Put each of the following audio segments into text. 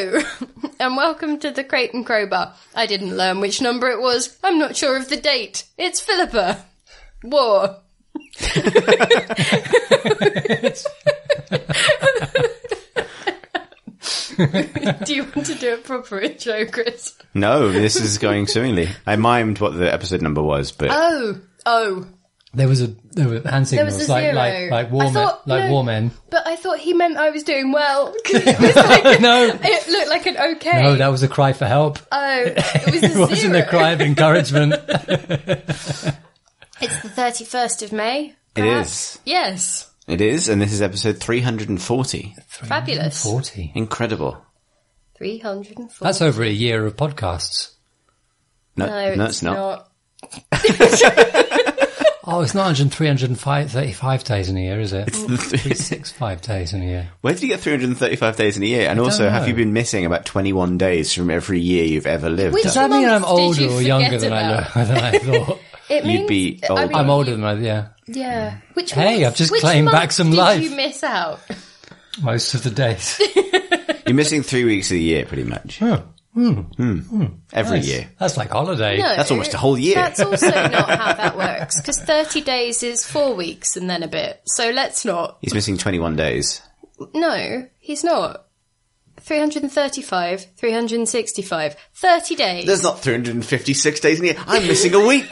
Hello, and welcome to the Crate and Crowbar. I didn't learn which number it was. I'm not sure of the date. It's Philippa. War. Do you want to do a proper intro, Chris? No, this is going swimmingly. I mimed what the episode number was, but... Oh. There was hand signals like war men. But I thought he meant I was doing well. It was like No. It looked like an okay. No, that was a cry for help. Oh, it was a It wasn't zero. a cry of encouragement. It's the 31st of May. It perhaps? is. Yes. It is, and this is episode 340. Fabulous. 40. Incredible. 340. That's over a year of podcasts. No, No, it's not. Oh, it's not 335 days in a year, is it? It's 365 days in a year. Where did you get 335 days in a year? And also, have know. you been missing about 21 days from every year you've ever lived? Which Does that mean I'm months did older you or younger forget than about? I thought? It means, You'd be older. I'm older than yeah. Yeah. Which Hey, months- I've just which claimed back months some did life. you miss out? Most of the days. You're missing 3 weeks of the year, pretty much. Every Nice. year. That's like holiday. No. That's almost a whole year. That's also not how that works, because 30 days is 4 weeks and then a bit. So let's not. He's missing 21 days. No, he's not. 335, 365, 30 days. There's not 356 days in a year. I'm missing a week.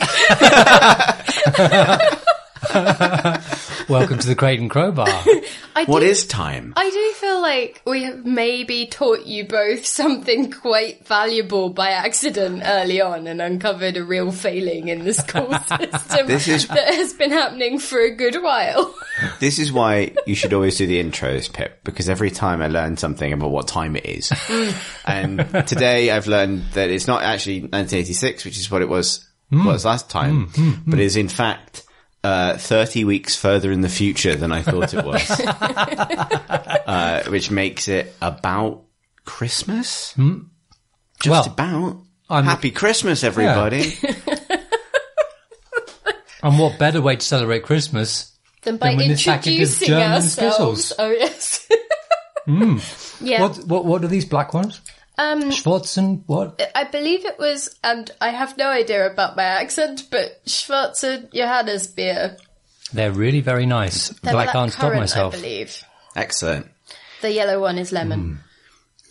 Welcome to the Crate and Crowbar. What is time? I do feel like we have maybe taught you both something quite valuable by accident early on and uncovered a real failing in the school system that has been happening for a good while. This is why you should always do the intros, Pip, because every time I learn something about what time it is. And today I've learned that it's not actually 1986, which is what it was last time, but is in fact 30 weeks further in the future than I thought it was. Which makes it about Christmas? Just about. Happy Christmas, everybody. Yeah. And what better way to celebrate Christmas Than by with this packet of introducing German ourselves. Skittles? Oh, yes. Yeah. What are these black ones? Schwarzen, what? I believe it was, and I have no idea about my accent, but Schwarze Johannesbeer. They're really very nice. They're But I can't stop blackcurrant, myself. I believe. Excellent. The yellow one is lemon.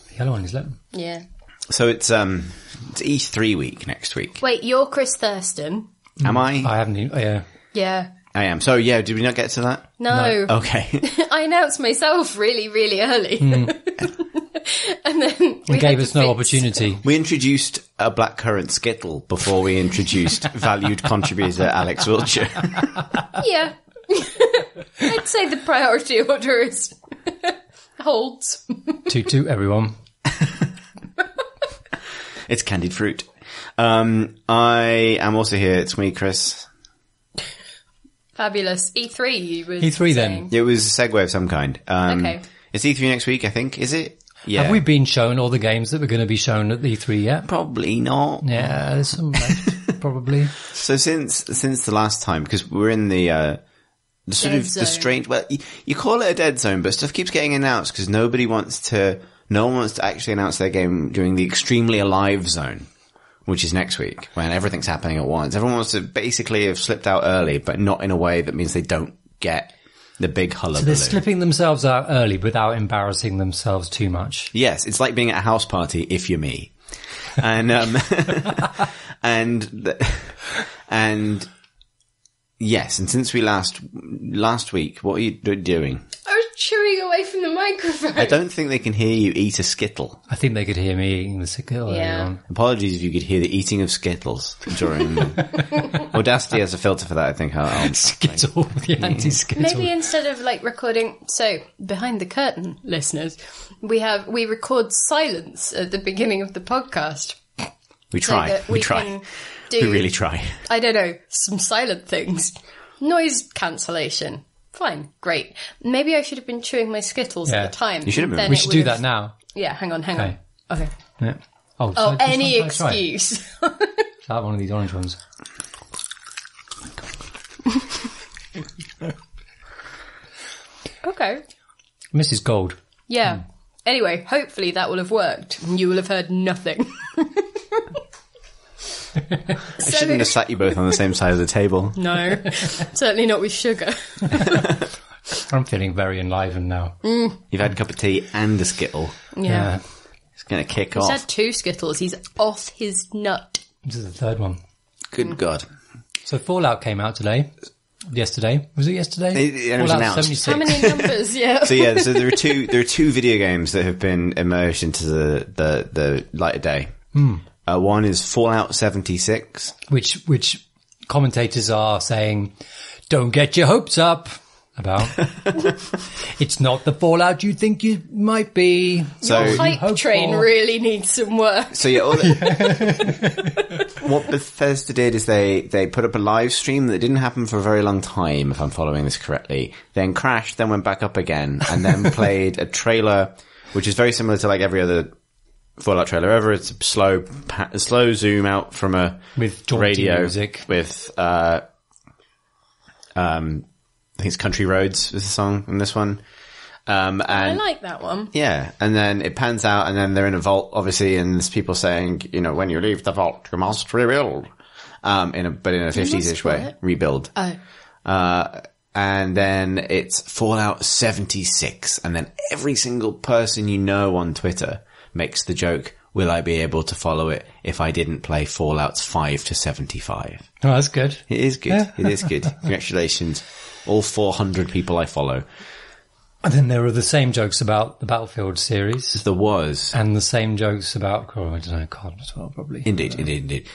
The yellow one is lemon. Yeah. So it's E3 week next week. Wait, you're Chris Thurston. Am I? I haven't even... Yeah. I am. So yeah, did we not get to that? No. Okay. I announced myself really, really early. And then It gave us no opportunity. We introduced a blackcurrant Skittle before we introduced valued contributor Alex Wiltshire. Yeah. I'd say the priority order is holds. Toot everyone. It's candied fruit. I am also here. It's me, Chris. Fabulous. E3 you were E3 then. saying. It was a segue of some kind. Okay. It's E3 next week, I think. Is it? Yeah. Have we been shown all the games that were going to be shown at E3 yet? Probably not. Yeah, there's some left, probably. So since the last time, because we're in the sort Dead of zone. the strange, well, you call it a dead zone, but stuff keeps getting announced because no one wants to actually announce their game during the extremely alive zone, which is next week when everything's happening at once. Everyone wants to basically have slipped out early, but not in a way that means they don't get the big hullabaloo. So they're slipping themselves out early without embarrassing themselves too much. Yes, it's like being at a house party if you're me. And and yes, and since we last week, what are you doing? I was chewing away from the microphone. I don't think they can hear you eat a Skittle. I think they could hear me eating the Skittle Yeah. earlier on. Apologies if you could hear the eating of Skittles during... Audacity has a filter for that, I think. Skittle, the anti-Skittle. Maybe instead of like recording, so behind the curtain, listeners, we record silence at the beginning of the podcast. We So try. that We try. can do, We really try. I don't know, some silent things. Noise cancellation. Fine, great. Maybe I should have been chewing my Skittles Yeah. at the time. You should have been. Then We it should do would that have- now. Yeah, hang on. Okay. Okay. Yeah. Oh, Oh, so any just try it. excuse. Try one of these orange ones. Okay. Mrs. Gold. Yeah. Anyway, hopefully that will have worked. And you will have heard nothing. I shouldn't have sat you both on the same side of the table. No, certainly not with sugar. I'm feeling very enlivened now. You've had a cup of tea and a Skittle. Yeah. It's going to kick He's off. had 2 Skittles. He's off his nut. This is the third one. Good God. So Fallout came out yesterday. Was it yesterday? It was announced. 76. How many numbers? Yeah. So yeah, so there are two video games that have been immersed into the light of day. One is Fallout 76, which commentators are saying, don't get your hopes up about. It's not the Fallout you think you might be. So Your hype train really needs some work. So yeah, what Bethesda did is they put up a live stream that didn't happen for a very long time, if I'm following this correctly, then crashed, then went back up again, and then played a trailer, which is very similar to like every other Fallout trailer ever. It's a slow zoom out from a with radio music with I think it's Country Roads is the song in this one. And I like that one. Yeah, and then it pans out, and then they're in a vault, obviously, and there's people saying, when you leave the vault, you must rebuild. But in a 50s-ish way. Rebuild. Oh. And then it's Fallout 76, and then every single person you know on Twitter makes the joke, will I be able to follow it if I didn't play Fallout's 5 to 75? Oh, that's good. It is good. It is good. Congratulations. All 400 people I follow. And then there were the same jokes about the Battlefield series. There was. And the same jokes about, I don't know, COD as well, probably. Indeed.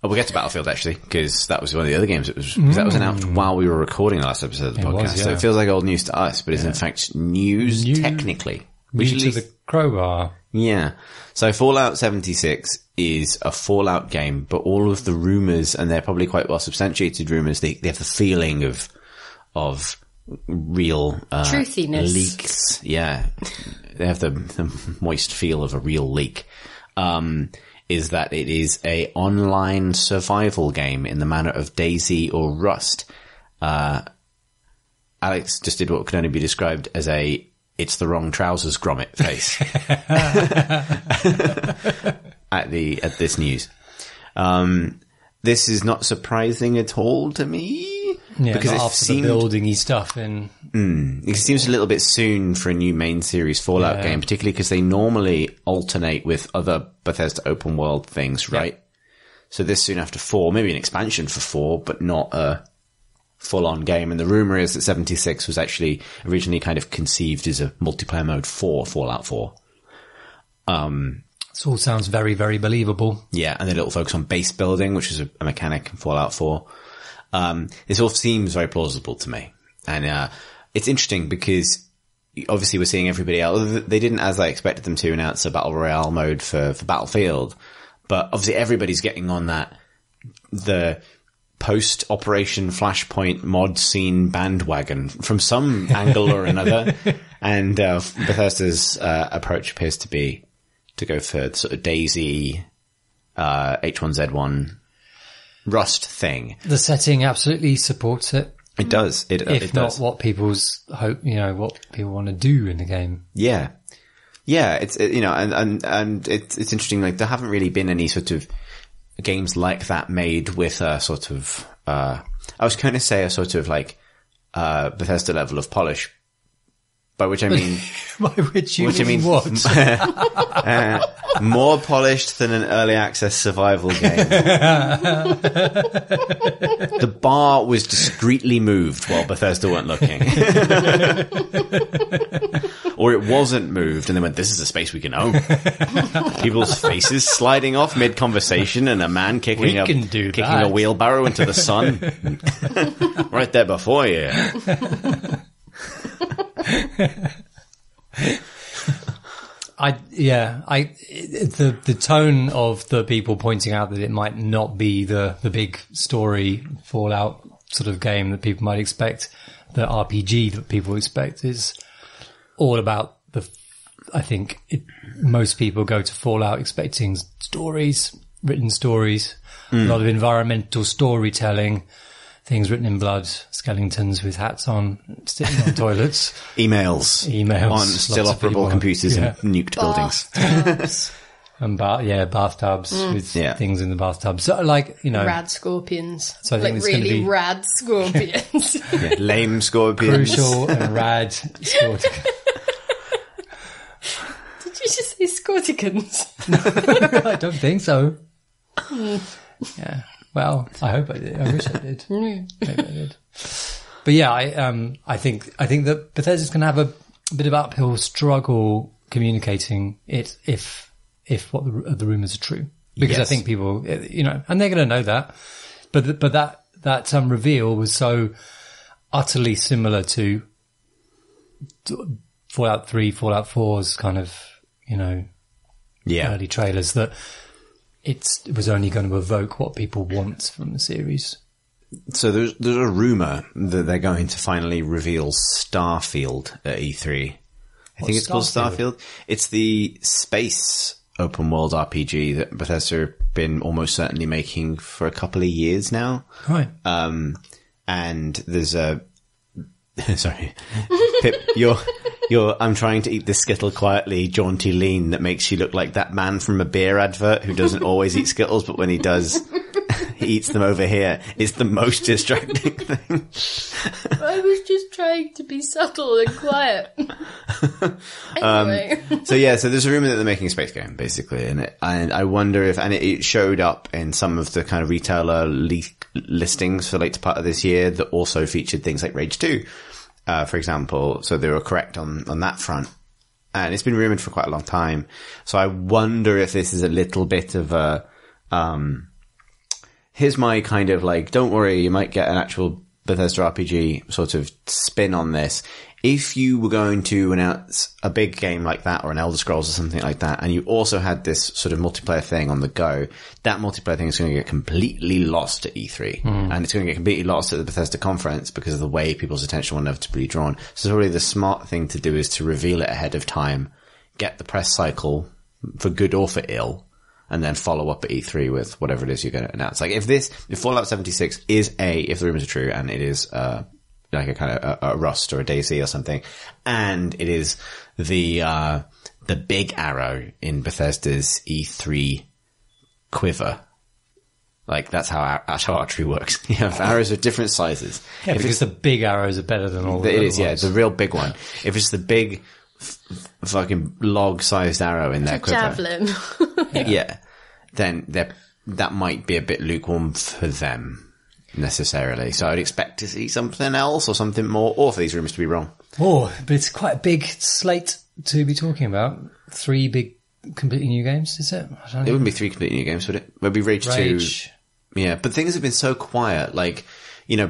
Oh, we'll get to Battlefield, actually, because that was one of the other games that was announced while we were recording the last episode of the podcast. So it feels like old news to us, but it's in fact news technically. New to the crowbar. Yeah. So Fallout 76 is a Fallout game, but all of the rumours, and they're probably quite well substantiated rumours, they have the feeling of real truthiness. Leaks. Yeah. They have the moist feel of a real leak. Is that it is a online survival game in the manner of DayZ or Rust. Alex just did what could only be described as it's the wrong trousers grommet face at this news. This is not surprising at all to me. Yeah, because it after the building-y stuff in... It seems a little bit soon for a new main series Fallout game, particularly because they normally alternate with other Bethesda open world things, right? Yeah. So this soon after 4, maybe an expansion for 4, but not a full-on game. And the rumor is that 76 was actually originally kind of conceived as a multiplayer mode for Fallout 4. This all sounds very, very believable. Yeah, and the little focus on base building, which is a mechanic in Fallout 4. This all seems very plausible to me. And it's interesting because obviously we're seeing everybody else. They didn't, as I expected them to, announce a Battle Royale mode for Battlefield. But obviously everybody's getting on the post-Operation Flashpoint mod scene bandwagon from some angle or another. And Bethesda's approach appears to be to go for sort of DayZ, H1Z1, Rust thing. The setting absolutely supports it. It does. It if not does. what people's hope, what people want to do in the game. Yeah. Yeah. It's, and it's interesting. Like there haven't really been any sort of games like that made with a sort of, I was going to say a sort of like, Bethesda level of polish. By which I mean... By which you mean what? More polished than an early access survival game. The bar was discreetly moved while Bethesda weren't looking. Or it wasn't moved and they went, this is a space we can own. People's faces sliding off mid-conversation and a man kicking a wheelbarrow into the sun. Right there before you. The tone of the people pointing out that it might not be the big story Fallout sort of game that people might expect, the RPG that people expect, is all about most people go to Fallout expecting stories, written stories, a lot of environmental storytelling, things written in blood, skeletons with hats on, sitting on toilets. Emails. On still operable computers and nuked buildings. And bathtubs with things in the bathtub. So rad scorpions. So I think it's really rad scorpions. Lame scorpions. Crucial and rad scorpions. Did you just say scorticans? I don't think so. Yeah. Well, I hope I did. I wish I did. Maybe I did. But yeah, I think that Bethesda's going to have a bit of uphill struggle communicating it if what the rumors are true, because I think people, and they're going to know that. But that reveal was so utterly similar to Fallout 3, Fallout 4's kind of early trailers that it was only going to evoke what people want from the series. So there's a rumor that they're going to finally reveal Starfield at E3. I think it's called Starfield. It's the space open world RPG that Bethesda have been almost certainly making for a couple of years now. Right. And there's a sorry, Pip, I'm trying to eat this Skittle quietly, jaunty lean that makes you look like that man from a beer advert who doesn't always eat Skittles, but when he does, he eats them over here. It's the most distracting thing. I was just trying to be subtle and quiet. Anyway. So there's a rumor that they're making a space game, basically, and I wonder if, and it showed up in some of the kind of retailer listings for later part of this year that also featured things like Rage 2. For example, so they were correct on that front. And it's been rumored for quite a long time. So I wonder if this is a little bit of a, here's my kind of don't worry, you might get an actual Bethesda RPG sort of spin on this. If you were going to announce a big game like that or an Elder Scrolls or something like that, and you also had this sort of multiplayer thing on the go, that multiplayer thing is going to get completely lost at E3. And it's going to get completely lost at the Bethesda conference because of the way people's attention will inevitably be drawn. So probably the smart thing to do is to reveal it ahead of time, get the press cycle for good or for ill, and then follow up at E3 with whatever it is you're going to announce. If Fallout 76 is if the rumors are true, and it is, like a kind of a Rust or a DayZ or something, and it is the big arrow in Bethesda's E3 quiver. That's how archery works. You have arrows of different sizes. Yeah, because the big arrows are better than all the other ones. Yeah, it's a real big one. If it's the big fucking log-sized arrow in their quiver. Javelin. Yeah. Then that might be a bit lukewarm for them. Necessarily. So I'd expect to see something else or something more, or for these rumors to be wrong. Oh, but it's quite a big slate to be talking about. 3 big completely new games, is it? It wouldn't be 3 completely new games, would it? It would be Rage 2. Yeah, but things have been so quiet.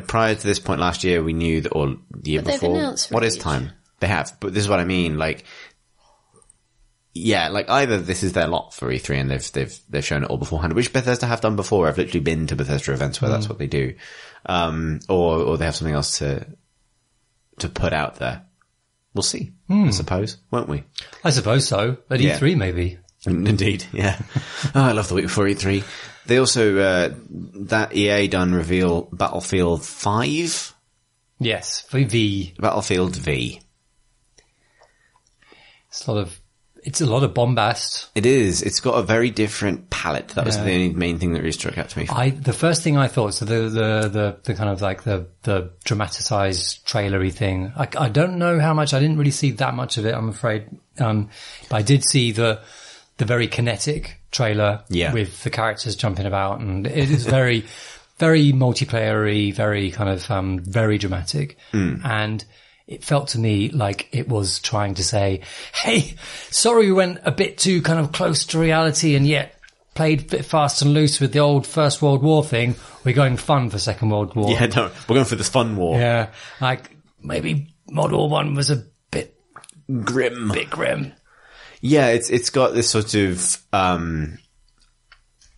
Prior to this point last year, we knew that, or the year before. What is time? They have, but this is what I mean. Either this is their lot for E3 and they've shown it all beforehand, which Bethesda have done before. I've literally been to Bethesda events where that's what they do. Or they have something else to put out there. We'll see, I suppose, won't we? I suppose so. At E3 maybe. Indeed, yeah. I love the week before E3. They also, that EA done reveal Battlefield 5? Yes, V. Battlefield V. It's a lot of bombast. It is. It's got a very different palette. That was the only main thing that really struck out to me. The first thing I thought, so the kind of the dramatized trailery thing. I don't know how much. I didn't really see that much of it, I'm afraid. But I did see the very kinetic trailer with the characters jumping about, and it is very, very multiplayer-y, very kind of very dramatic, and it felt to me like it was trying to say, hey, sorry we went a bit too kind of close to reality and yet played a bit fast and loose with the old First World War thing. We're going fun for Second World War. Yeah, no, we're going for this fun war. Yeah, maybe Modern War 1 was a bit grim. Yeah, it's got this sort of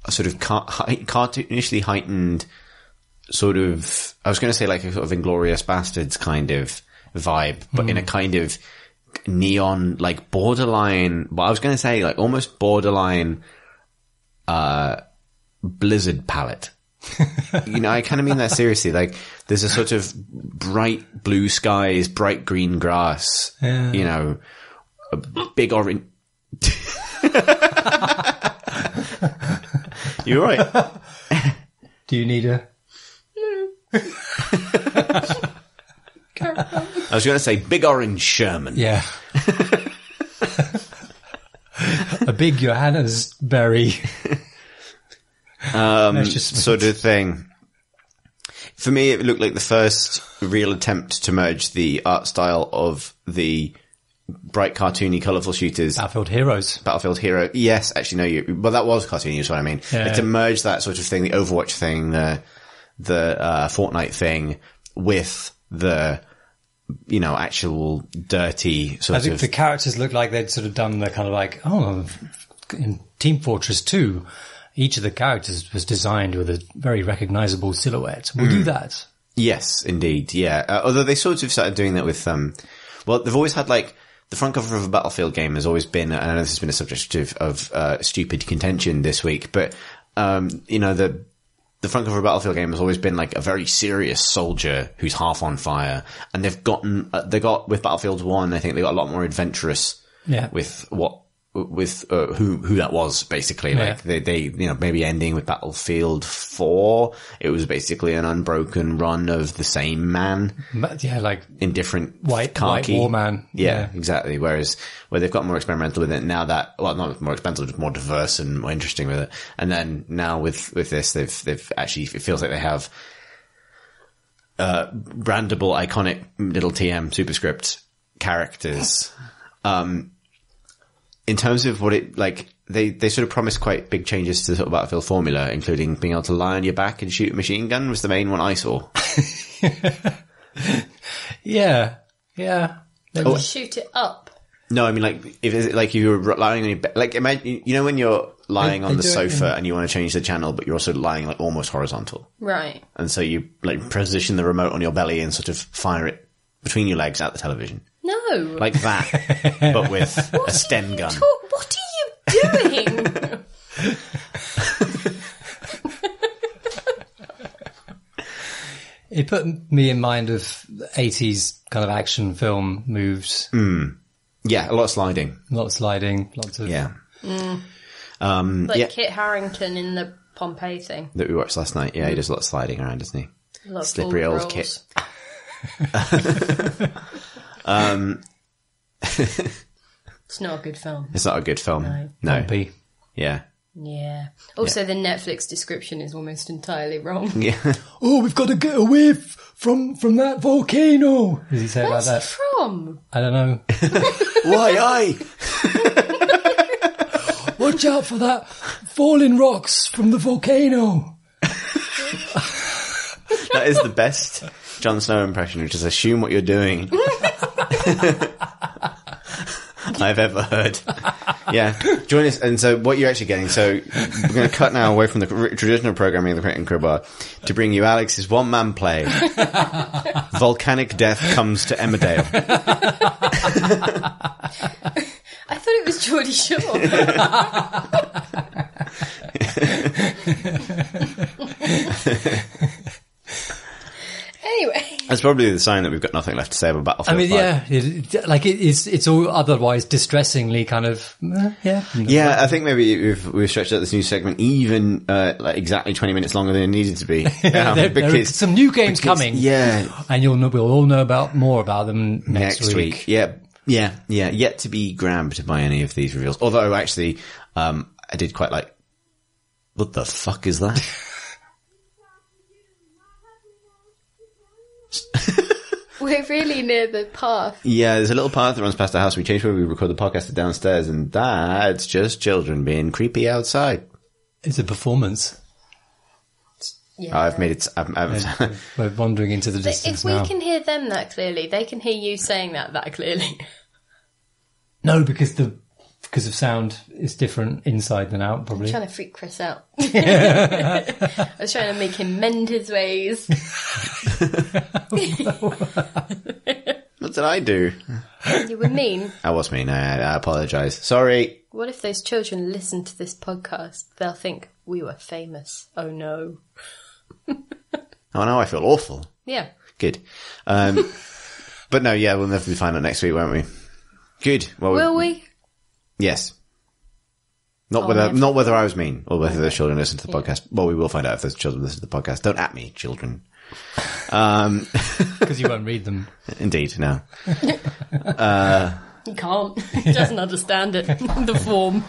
cartoonishly heightened sort of, I was going to say a sort of Inglourious Bastards kind of vibe, but in a kind of neon, borderline, I was going to say almost borderline, Blizzard palette. I kind of mean that seriously. Like, there's a sort of bright blue skies, bright green grass, a big orange. You all right? Do you need a... I was going to say big orange Sherman. Yeah. A big Johannesberry. Sort of thing. For me, it looked like the first real attempt to merge the art style of the bright, cartoony, colourful shooters. Battlefield Heroes. Battlefield Hero. Yes, actually, no, well, that was cartoony, is what I mean. Yeah. Like, to merge that sort of thing, the Overwatch thing, the Fortnite thing, with the, actual dirty sort of... I think the characters look like they'd sort of done the kind of like, in Team Fortress 2, each of the characters was designed with a very recognizable silhouette. We'll do that. Yes, indeed, yeah. Although they sort of started doing that with, they've always had, like, the front cover of a Battlefield game has always been, and I know this has been a subject of stupid contention this week, but, the front cover of a Battlefield game has always been like a very serious soldier who's half on fire. And with Battlefield 1, I think they got a lot more adventurous with who that was, basically. Yeah. Like they maybe ending with Battlefield 4, it was basically an unbroken run of the same man. But, like in different white war man. Yeah, exactly. Whereas where they've got more experimental with it now, not more experimental, just more diverse and more interesting with it. And then now with this, they've actually, it feels like they have brandable, iconic little TM superscript characters. In terms of what it, like, they sort of promised quite big changes to the sort of Battlefield formula, including being able to lie on your back and shoot a machine gun was the main one I saw. Yeah. Just shoot it up. No, I mean, like, if you were lying on your back, like, imagine, when you're lying on the sofa and you want to change the channel, but you're also lying, like, almost horizontal. Right. And so you, like, position the remote on your belly and sort of fire it between your legs at the television. No. Like that, but with a Sten gun. What are you doing? It put me in mind of 80s kind of action film moves. Yeah, a lot of sliding. Lots of... Yeah. Kit Harington in the Pompeii thing. That we watched last night. Yeah, he does a lot of sliding around, doesn't he? A lot of slippery old rolls. Kit. It's not a good film. It's not a good film. No. Bumpy. Yeah. Yeah. Also, the Netflix description is almost entirely wrong. Yeah. Oh, we've got to get away from that volcano. Does he say Where's like it that? from? I don't know. Why, Watch out for that falling rocks from the volcano. That is the best Jon Snow impression, which is assume what you're doing. I've ever heard. Yeah. Join us. And so what you're actually getting, so we're going to cut now away from the traditional programming of the Crit and Crowbar to bring you Alex's one-man play. Volcanic Death Comes to Emmerdale. I thought it was Geordie Shore. Anyway. That's probably the sign that we've got nothing left to say about Battlefield 5. It's all otherwise distressingly kind of, Yeah, I think maybe we've stretched out this new segment even like exactly 20 minutes longer than it needed to be. There are some new games coming. Yeah. And we'll all know more about them next week. Yeah. Yet to be grabbed by any of these reveals. Although, actually, I did quite like, what the fuck is that? We're really near the path. Yeah, there's a little path that runs past the house. We changed where we record the podcast to downstairs, and that's just children being creepy outside. It's a performance. Yeah. I've made it. We're wandering into the distance now. If we can hear them that clearly, they can hear you saying that clearly. No, because of sound, it's different inside than out, probably. I'm trying to freak Chris out. I was trying to make him mend his ways. What did I do? You were mean. I was mean. I apologise. Sorry. What if those children listen to this podcast? They'll think we were famous. Oh no. Oh, now I feel awful. Yeah. Good. But no, yeah, we'll never find out next week, won't we? Good. Well, Will we? Yes. Not whether I was mean or whether the children listen to the podcast. Well, we will find out if those children listen to the podcast. Don't at me, children. Because you won't read them. Indeed, no. He can't. He doesn't understand it. The form.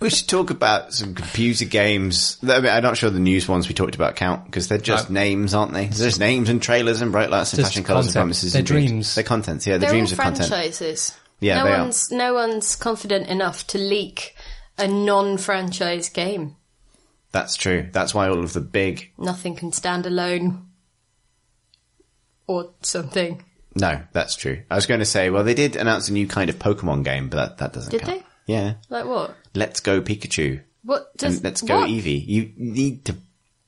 We should talk about some computer games. I mean, I'm not sure the news ones we talked about count because they're just names, aren't they? There's just names and trailers and bright lights and Just flashing colours and content. promises They're and dreams. dreams. They're contents, yeah. They're They're dreams all of content. franchises. Yeah, No one's confident enough to leak a non-franchise game. That's true. That's why all of the big... Nothing can stand alone. Or something. No, that's true. I was going to say, well, they did announce a new kind of Pokemon game, but that doesn't Did count. they? Yeah. Like what? Let's Go Pikachu. What does... And Let's Go what? Eevee. You need to...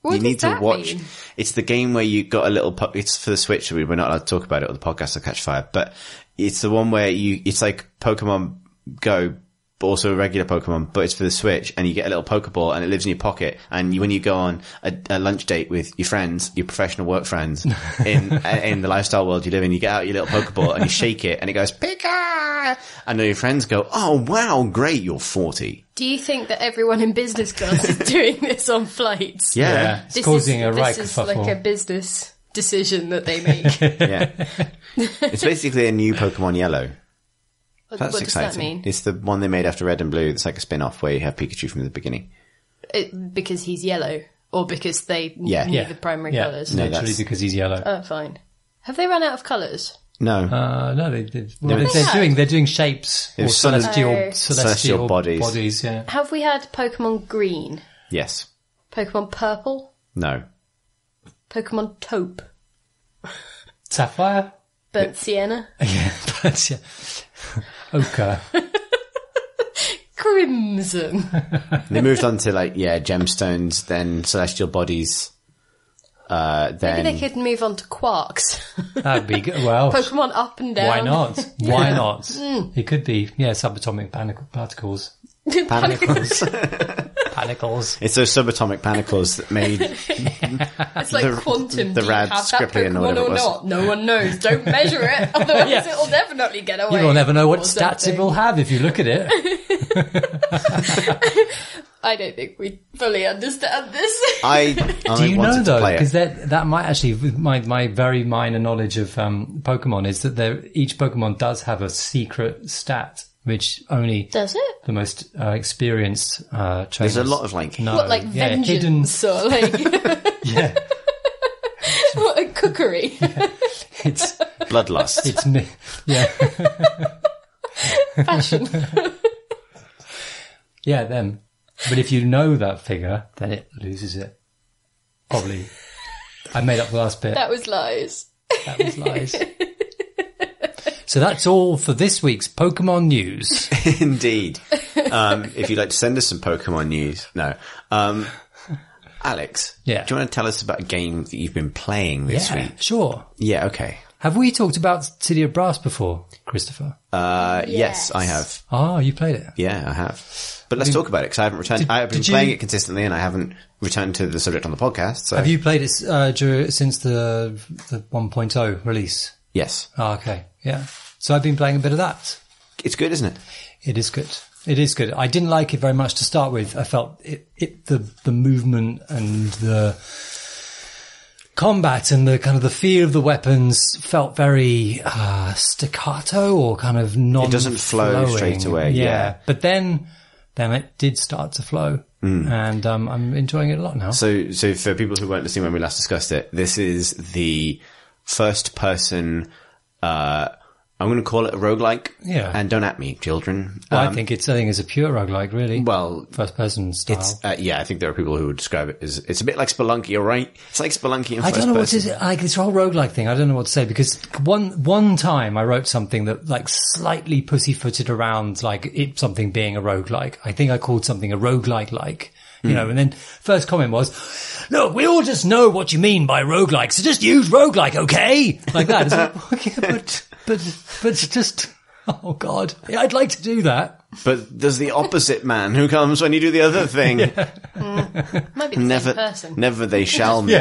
What you need does to that watch. mean? It's the game where you got a little. It's for the Switch. So we're not allowed to talk about it, or the podcast will catch fire. But it's the one where it's like Pokemon Go, but also a regular Pokemon, but it's for the Switch, and you get a little Pokeball, and it lives in your pocket. And when you go on a lunch date with your friends, your professional work friends, in the lifestyle world you live in, you get out your little Pokeball and you shake it, and it goes Pika, and then your friends go, "Oh wow, great, you're 40." Do you think that everyone in business class is doing this on flights? Yeah. It's causing a right This is kerfuffle. like a business decision that they make. Yeah. It's basically a new Pokemon Yellow. What That's does exciting. that mean? It's the one they made after Red and Blue. It's like a spin-off where you have Pikachu from the beginning. Because he's yellow, or because they Yeah. knew the primary colours? No, Literally that's- because he's yellow. Oh, fine. Have they run out of colours? No. No, they did. No, Well, it's- they're doing shapes or It's sort of- celestial bodies. Yeah. Have we had Pokemon Green? Yes. Pokemon Purple? No. Pokemon Taupe? Sapphire. Burnt Sienna? Yeah, but yeah. Ochre. Crimson? They moved on to gemstones, then celestial bodies. Then Maybe they could move on to Quarks. That'd be good. Well, Pokemon Up and Down. why not? Why not? It could be, subatomic particles. panicles. Panicles. It's those subatomic panicles that made It's like quantum. the Do you rad have that Scrippian or Pokemon whatever it or was. not? No one knows. Don't measure it, otherwise Yeah. it'll definitely get away. You will never know what or stats it something. will have if you look at it. I don't think we fully understand this. I Do you know wanted to though? play Because it. that might actually, with my very minor knowledge of Pokemon, is that each Pokemon does have a secret stat, which only Does it? the most experienced trainers. There's a lot of know. What, like hidden. vengeance or like Yeah, what, a cookery? it's Bloodlust. it's me. Yeah, Fashion. yeah, them. But if you know that figure, then it loses it. Probably. I made up the last bit. That was lies. That was lies. So that's all for this week's Pokemon news. Indeed. If you'd like to send us some Pokemon news. No. Alex. Yeah. Do you want to tell us about a game that you've been playing this Yeah, week? sure. Yeah, okay. Have we talked about City of Brass before, Christopher? Yes, I have. Oh, you played it. Yeah, I have. But let's talk about it because I haven't returned. I have been did you- playing it consistently, and I haven't returned to the subject on the podcast. So Have you played it since the 1.0 release? Yes, Oh, okay. Yeah. So I've been playing a bit of that. it's good, isn't it? It is good. It is good. I didn't like it very much to start with. I felt the movement and the combat and the kind of the feel of the weapons felt very staccato or kind of It doesn't flow straight away. Yeah. But then it did start to flow, and I'm enjoying it a lot now. So for people who weren't listening when we last discussed it, this is the first person. I'm going to call it a roguelike. Yeah. And don't at me, children. Well, I think it's a pure roguelike, really. Well, First person style. it's I think there are people who would describe it as it's a bit like Spelunky, all right? It's like Spelunky in I first don't know what person. to like this whole roguelike thing. I don't know what to say because one time I wrote something that like slightly pussyfooted around like it something being a roguelike. I think I called something a roguelike, you know, and then first comment was, look, we all just know what you mean by roguelike, so just use roguelike, okay? Like that. It's like, okay, but just Oh God, yeah, I'd like to do that. But there's the opposite man who comes when you do the other thing. Might be the same person. Never they shall meet.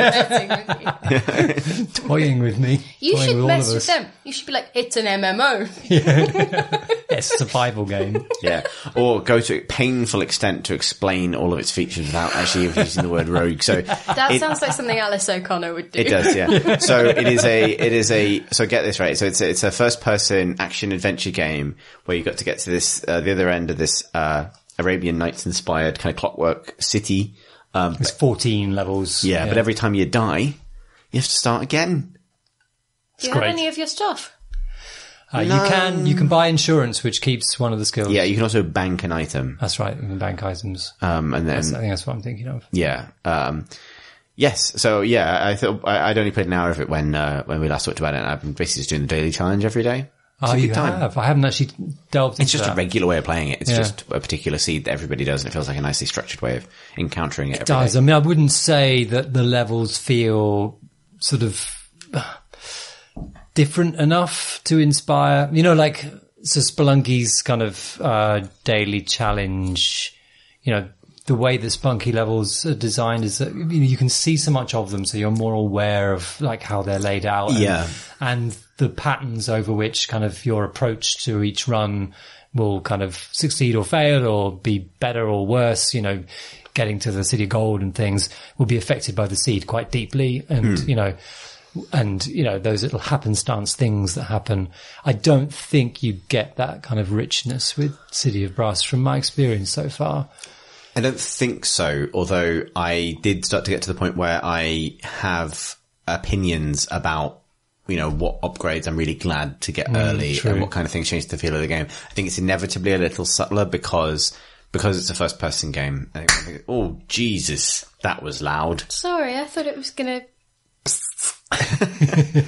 Toying with me. You toying should with mess all of with us. them. You should be like, it's an MMO. It's a survival game. Yeah. Or go to a painful extent to explain all of its features without actually using the word rogue. So That sounds like something Alice O'Connor would do. it does, yeah. So so get this right. So it's a first person action adventure game where you got to get to this, the other end of this, Arabian Nights inspired kind of clockwork city. It's 14 levels. Yeah, but every time you die, you have to start again. Do you have any of your stuff? You can buy insurance, which keeps one of the skills. Yeah, you can also bank an item. That's right. You can bank items. And then, I think that's what I'm thinking of. Yeah. Yes. So yeah, I thought I'd only played an hour of it when we last talked about it. And I've been basically just doing the daily challenge every day. Oh, you have? I haven't actually delved into It's just that. a regular way of playing it. It's just a particular seed that everybody does, and it feels like a nicely structured way of encountering it every does. day. I mean, I wouldn't say that the levels feel sort of different enough to inspire, like, so Spelunky's kind of, daily challenge, the way that Spelunky levels are designed is that you can see so much of them, so you're more aware of like how they're laid out. And the patterns over which kind of your approach to each run will kind of succeed or fail or be better or worse, getting to the City of Gold and things will be affected by the seed quite deeply. And, those little happenstance things that happen. I don't think you get that kind of richness with City of Brass from my experience so far. I don't think so, although I did start to get to the point where I have opinions about, what upgrades I'm really glad to get early and what kind of things change the feel of the game. I think it's inevitably a little subtler because it's a first person game. I think, oh, Jesus, that was loud. Sorry, I thought it was going to...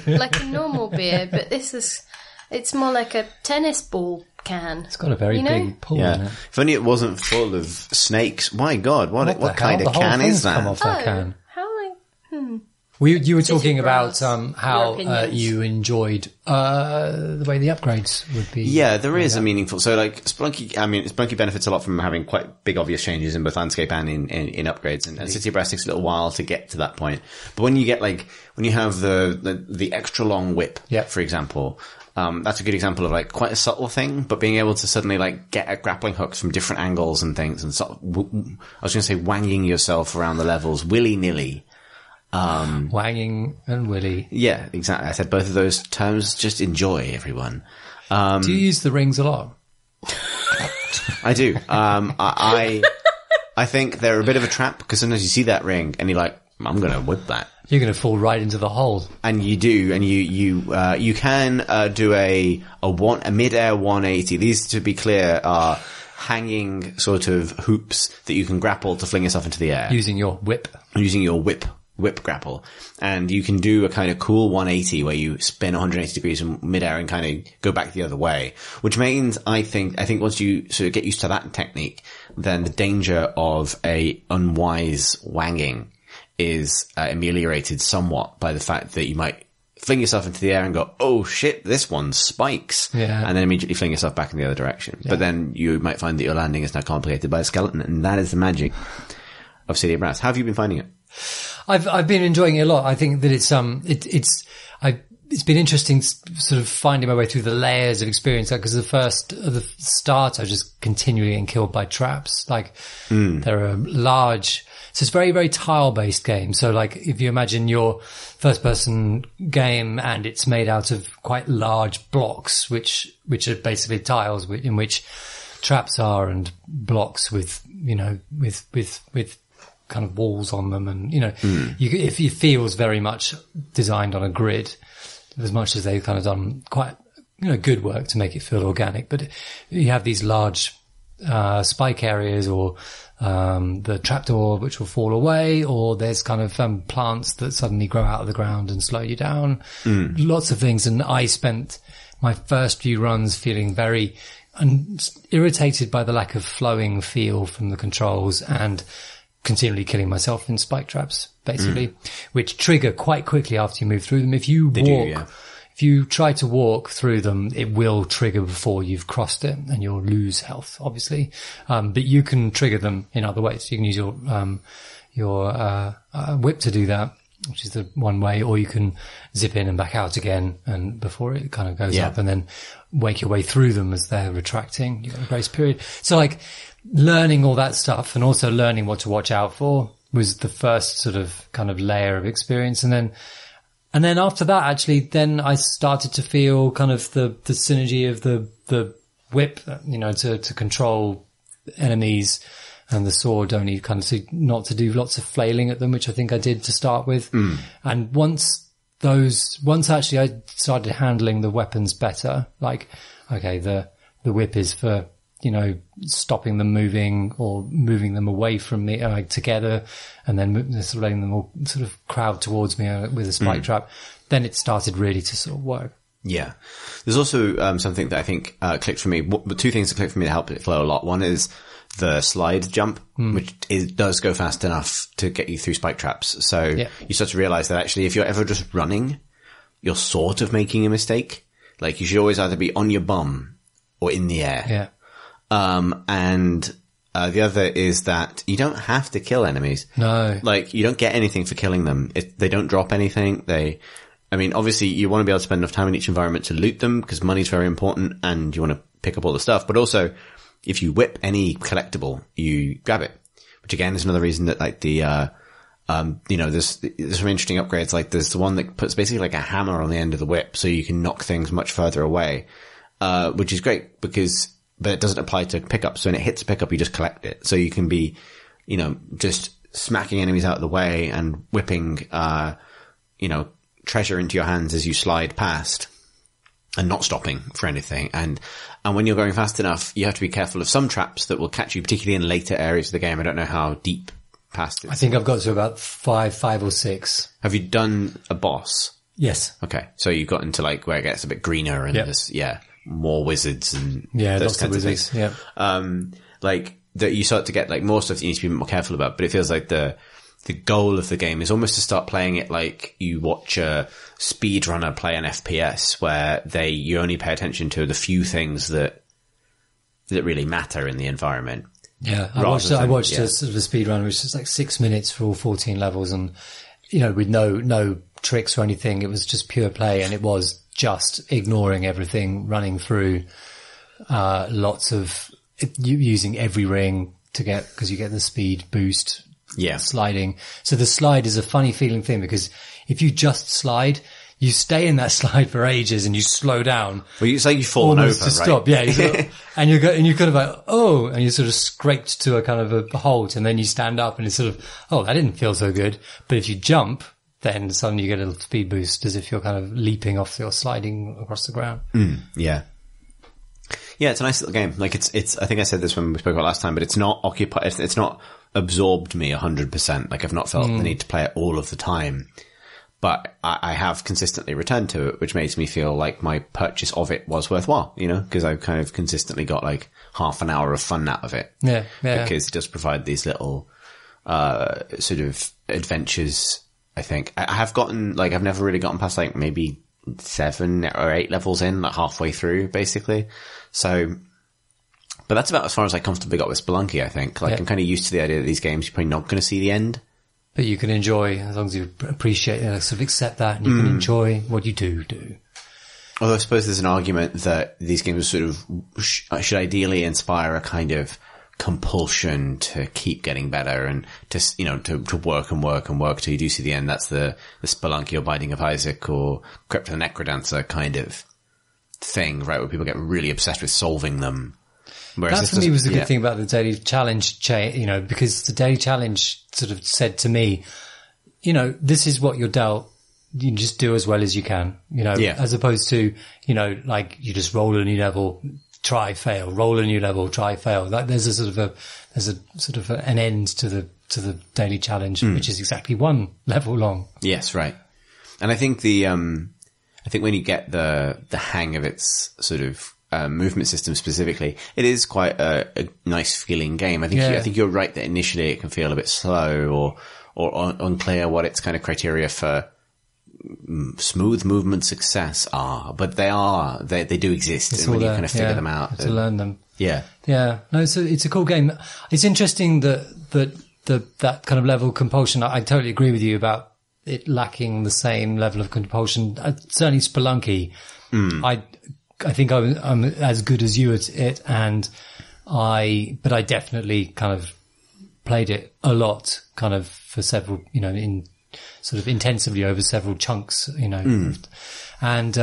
like a normal beer, but it's more like a tennis ball can. It's got a very big pull in it. If only it wasn't full of snakes. My God, what kind of can is that? Come off that can. How You were talking about how opinions. you enjoyed the way the upgrades would be. Yeah, there is a meaningful. So, like Spelunky benefits a lot from having quite big, obvious changes in both landscape and in upgrades. And City of Brass takes a little while to get to that point. But when you get when you have the extra long whip, for example, that's a good example of like quite a subtle thing, but being able to suddenly like get at grappling hooks from different angles and things, and sort of, I was going to say wanging yourself around the levels willy nilly. Wanging and willy. Yeah, exactly. I said both of those terms. Just enjoy, everyone. Do you use the rings a lot? I do. I think they're a bit of a trap because sometimes you see that ring and you're like, I'm going to whip that. You're going to fall right into the hole. And you do, and you can do a mid-air 180. These, to be clear, are hanging sort of hoops that you can grapple to fling yourself into the air. Using your whip. Using your whip grapple. And you can do a kind of cool 180 where you spin 180 degrees in midair and kind of go back the other way, which means I think once you sort of get used to that technique, then the danger of a unwise wanging is ameliorated somewhat by the fact that you might fling yourself into the air and go, oh shit, this one spikes. Yeah. And then immediately fling yourself back in the other direction. Yeah. But then you might find that your landing is now complicated by a skeleton, and that is the magic of City of Brass. How have you been finding it? I've been enjoying it a lot. I think that it's been interesting sort of finding my way through the layers of experience, because the start I was just continually getting killed by traps. There are large, so it's very, very tile based game. So like if you imagine your first person game and it's made out of quite large blocks, which are basically tiles in which traps are, and blocks with kind of walls on them, and it feels very much designed on a grid, as much as they've kind of done quite good work to make it feel organic. But you have these large spike areas, or the trapdoor which will fall away, or there's kind of plants that suddenly grow out of the ground and slow you down. Lots of things. And I spent my first few runs feeling very irritated by the lack of flowing feel from the controls, and continually killing myself in spike traps, basically, which trigger quite quickly after you move through them. If you if you try to walk through them, it will trigger before you've crossed it, and you'll lose health, obviously. But you can trigger them in other ways. You can use your whip to do that, which is the one way, or you can zip in and back out again, and before it kind of goes up, and then wake your way through them as they're retracting. You've got a grace period. So like learning all that stuff, and also learning what to watch out for, was the first sort of kind of layer of experience. And then after that, actually, then I started to feel kind of the synergy of the whip, to control enemies, and the sword only kind of not to do lots of flailing at them, which I think I did to start with. And once actually I started handling the weapons better, like, okay, the whip is for, stopping them moving or moving them away from me, together, and then sort of letting them all sort of crowd towards me with a spike trap. Then it started really to sort of work. Yeah. There's also something that I think clicked for me. The two things that clicked for me to help it flow a lot. One is the slide jump, which does go fast enough to get you through spike traps. So you start to realize that actually if you're ever just running, you're sort of making a mistake. Like you should always either be on your bum or in the air. Yeah. And the other is that you don't have to kill enemies. No. Like, you don't get anything for killing them. They don't drop anything. Obviously you want to be able to spend enough time in each environment to loot them, because money's very important and you want to pick up all the stuff. But also, if you whip any collectible, you grab it. Which again is another reason that like there's some interesting upgrades. Like there's the one that puts basically like a hammer on the end of the whip so you can knock things much further away. Which is great but it doesn't apply to pickups. So when it hits a pickup, you just collect it. So you can be, just smacking enemies out of the way and whipping, treasure into your hands as you slide past and not stopping for anything. And when you're going fast enough, you have to be careful of some traps that will catch you, particularly in later areas of the game. I don't know how deep past it. I think I've got to about five or six. Have you done a boss? Yes. Okay. So you've got into like where it gets a bit greener and there's, more wizards and those lots kinds of wizards. Things. Like that you start to get like more stuff that you need to be more careful about, but it feels like the goal of the game is almost to start playing it like you watch a speedrunner play an FPS, where you only pay attention to the few things that really matter in the environment. Yeah. I watched a sort of a speedrun, which is like 6 minutes for all 14 levels, and with no tricks or anything. It was just pure play, and it was just ignoring everything, running through lots of using every ring because you get the speed boost, sliding. So the slide is a funny feeling thing, because if you just slide, you stay in that slide for ages and you slow down. Well, it's like you've fallen over, to stop. right? Yeah, and you're kind of like, oh, and you're sort of scraped to a kind of a halt, and then you stand up and it's sort of, oh, that didn't feel so good. But if you jump, then suddenly you get a little speed boost, as if you're kind of leaping off or sliding across the ground. Yeah, it's a nice little game. Like it's. I think I said this when we spoke about last time, but it's not occupied. It's not absorbed me 100%. Like I've not felt the need to play it all of the time, but I have consistently returned to it, which makes me feel like my purchase of it was worthwhile. Because I've kind of consistently got like half an hour of fun out of it. Yeah. Because it does provide these little sort of adventures. I think I have gotten, like, I've never really gotten past like maybe 7 or 8 levels in, like halfway through basically. So, but that's about as far as I comfortably got with Spelunky, I think. Like I'm kind of used to the idea that these games, you're probably not going to see the end. But you can enjoy, as long as you appreciate it, sort of accept that, and you can enjoy what you do. Although I suppose there's an argument that these games sort of should ideally inspire a kind of compulsion to keep getting better and to work and work and work till you do see the end. That's the Spelunky or Binding of Isaac or Crypt of the Necrodancer kind of thing, right? Where people get really obsessed with solving them. Whereas that for me was the good thing about the daily challenge, because the daily challenge sort of said to me, this is what you're dealt. You just do as well as you can, as opposed to, like you just roll a new level, try, fail, roll a new level, try, fail. There's a sort of an end to the daily challenge, which is exactly one level long. Yes, right. And I think I think when you get the hang of its sort of movement system specifically, it is quite a nice feeling game. I think you're right that initially it can feel a bit slow or unclear what its kind of criteria for smooth movement success are, but they do exist, It's and when you there, kind of figure them out, to learn them. Yeah. No, it's a cool game. It's interesting that kind of level of compulsion. I totally agree with you about it lacking the same level of compulsion. Certainly Spelunky. I think I'm as good as you at it, but I definitely kind of played it a lot, kind of for several, in sort of intensively over several chunks, and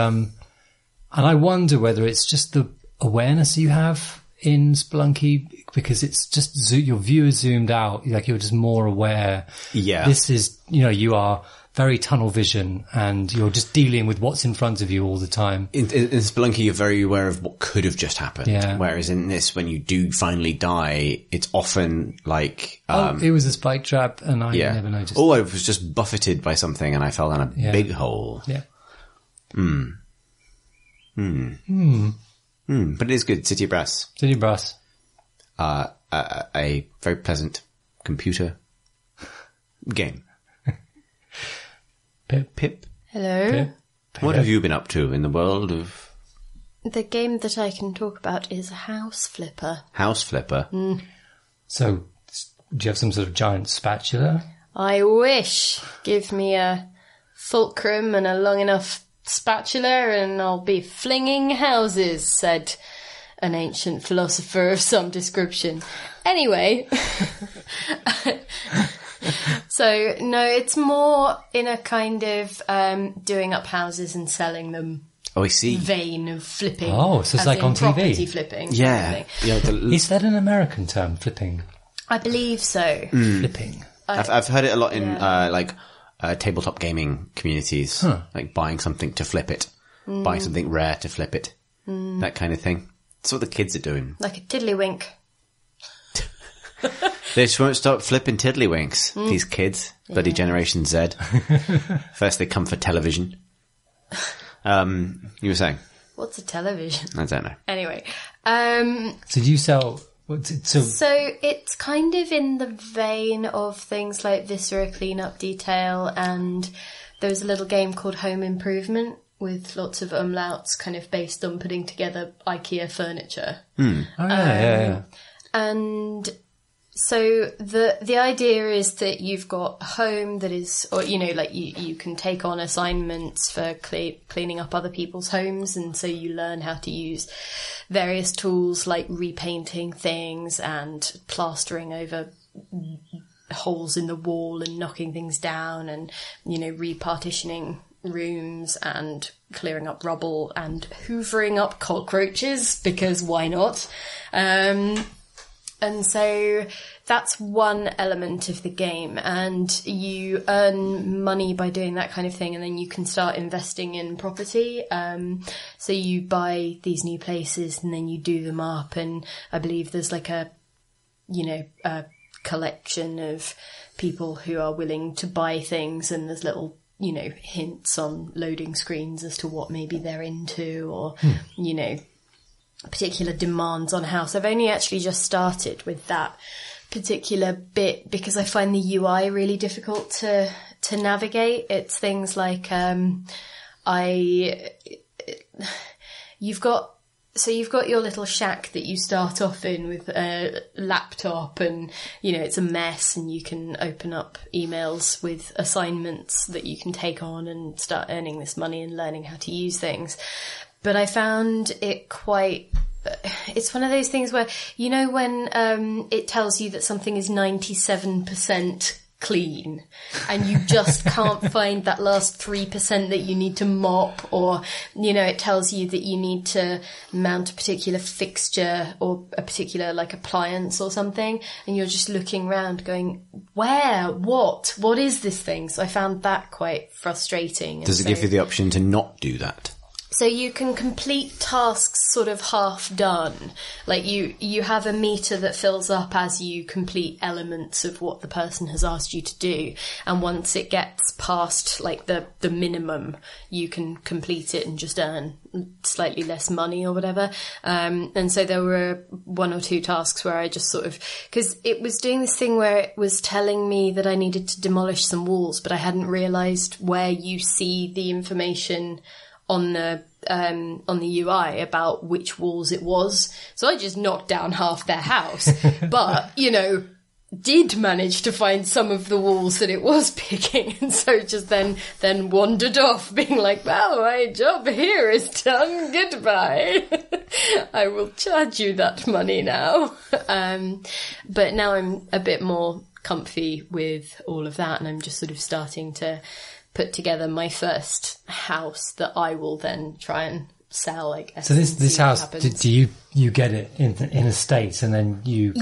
I wonder whether it's just the awareness you have in Spelunky, because it's just your view is zoomed out, like you're just more aware. Yeah. This is, you are very tunnel vision and you're just dealing with what's in front of you all the time. In Spelunky, you're very aware of what could have just happened. Yeah. Whereas in this, when you do finally die, it's often like... it was a spike trap and I never noticed. Oh, I was just buffeted by something and I fell down a big hole. Yeah. But it is good. City of Brass. City of Brass. A very pleasant computer game. Pip. Hello. Pip. What have you been up to in the world of... The game that I can talk about is House Flipper. House Flipper? So, do you have some sort of giant spatula? I wish. Give me a fulcrum and a long enough spatula and I'll be flinging houses, said an ancient philosopher of some description. Anyway... So, no, it's more in a kind of doing up houses and selling them. Oh, I see. Vein of flipping. Oh, so it's like on TV. Property flipping. Yeah. Is that an American term, flipping? I believe so. Flipping. I've heard it a lot in tabletop gaming communities, like buying something to flip it, buying something rare to flip it, that kind of thing. That's what the kids are doing. Like a tiddlywink. They just won't stop flipping tiddlywinks, these kids. Bloody Generation Z. First they come for television. You were saying? What's a television? I don't know. Anyway. So do you sell... So it's kind of in the vein of things like Viscera Cleanup Detail, and there was a little game called Home Improvement with lots of umlauts kind of based on putting together IKEA furniture. Oh, yeah. And... So the idea is that you've got a home that is, or, you can take on assignments for cleaning up other people's homes. And so you learn how to use various tools like repainting things and plastering over holes in the wall and knocking things down and, repartitioning rooms and clearing up rubble and hoovering up cockroaches, because why not? And so that's one element of the game, and you earn money by doing that kind of thing, and then you can start investing in property. So you buy these new places and then you do them up, and I believe there's like a collection of people who are willing to buy things, and there's little, hints on loading screens as to what maybe they're into, or, particular demands on a house. I've only actually just started with that particular bit because I find the UI really difficult to navigate. It's things like you've got your little shack that you start off in with a laptop, and it's a mess, and you can open up emails with assignments that you can take on and start earning this money and learning how to use things. But I found it it's one of those things where, when it tells you that something is 97% clean and you just can't find that last 3% that you need to mop, or, it tells you that you need to mount a particular fixture or a particular appliance or something, and you're just looking around going, where, what is this thing? So I found that quite frustrating. Does it give you the option to not do that? So you can complete tasks sort of half done. Like you have a meter that fills up as you complete elements of what the person has asked you to do. And once it gets past like the minimum, you can complete it and just earn slightly less money or whatever. And so there were 1 or 2 tasks where I just sort of, because it was doing this thing where it was telling me that I needed to demolish some walls, but I hadn't realised where you see the information on the UI about which walls it was. So I just knocked down half their house. But, did manage to find some of the walls that it was picking. And so just then wandered off being like, well, my job here is done. Goodbye. I will charge you that money now. But now I'm a bit more comfy with all of that, and I'm just sort of starting to put together my first house that I will then try and sell, I guess. So this house, do you get it in a state and then you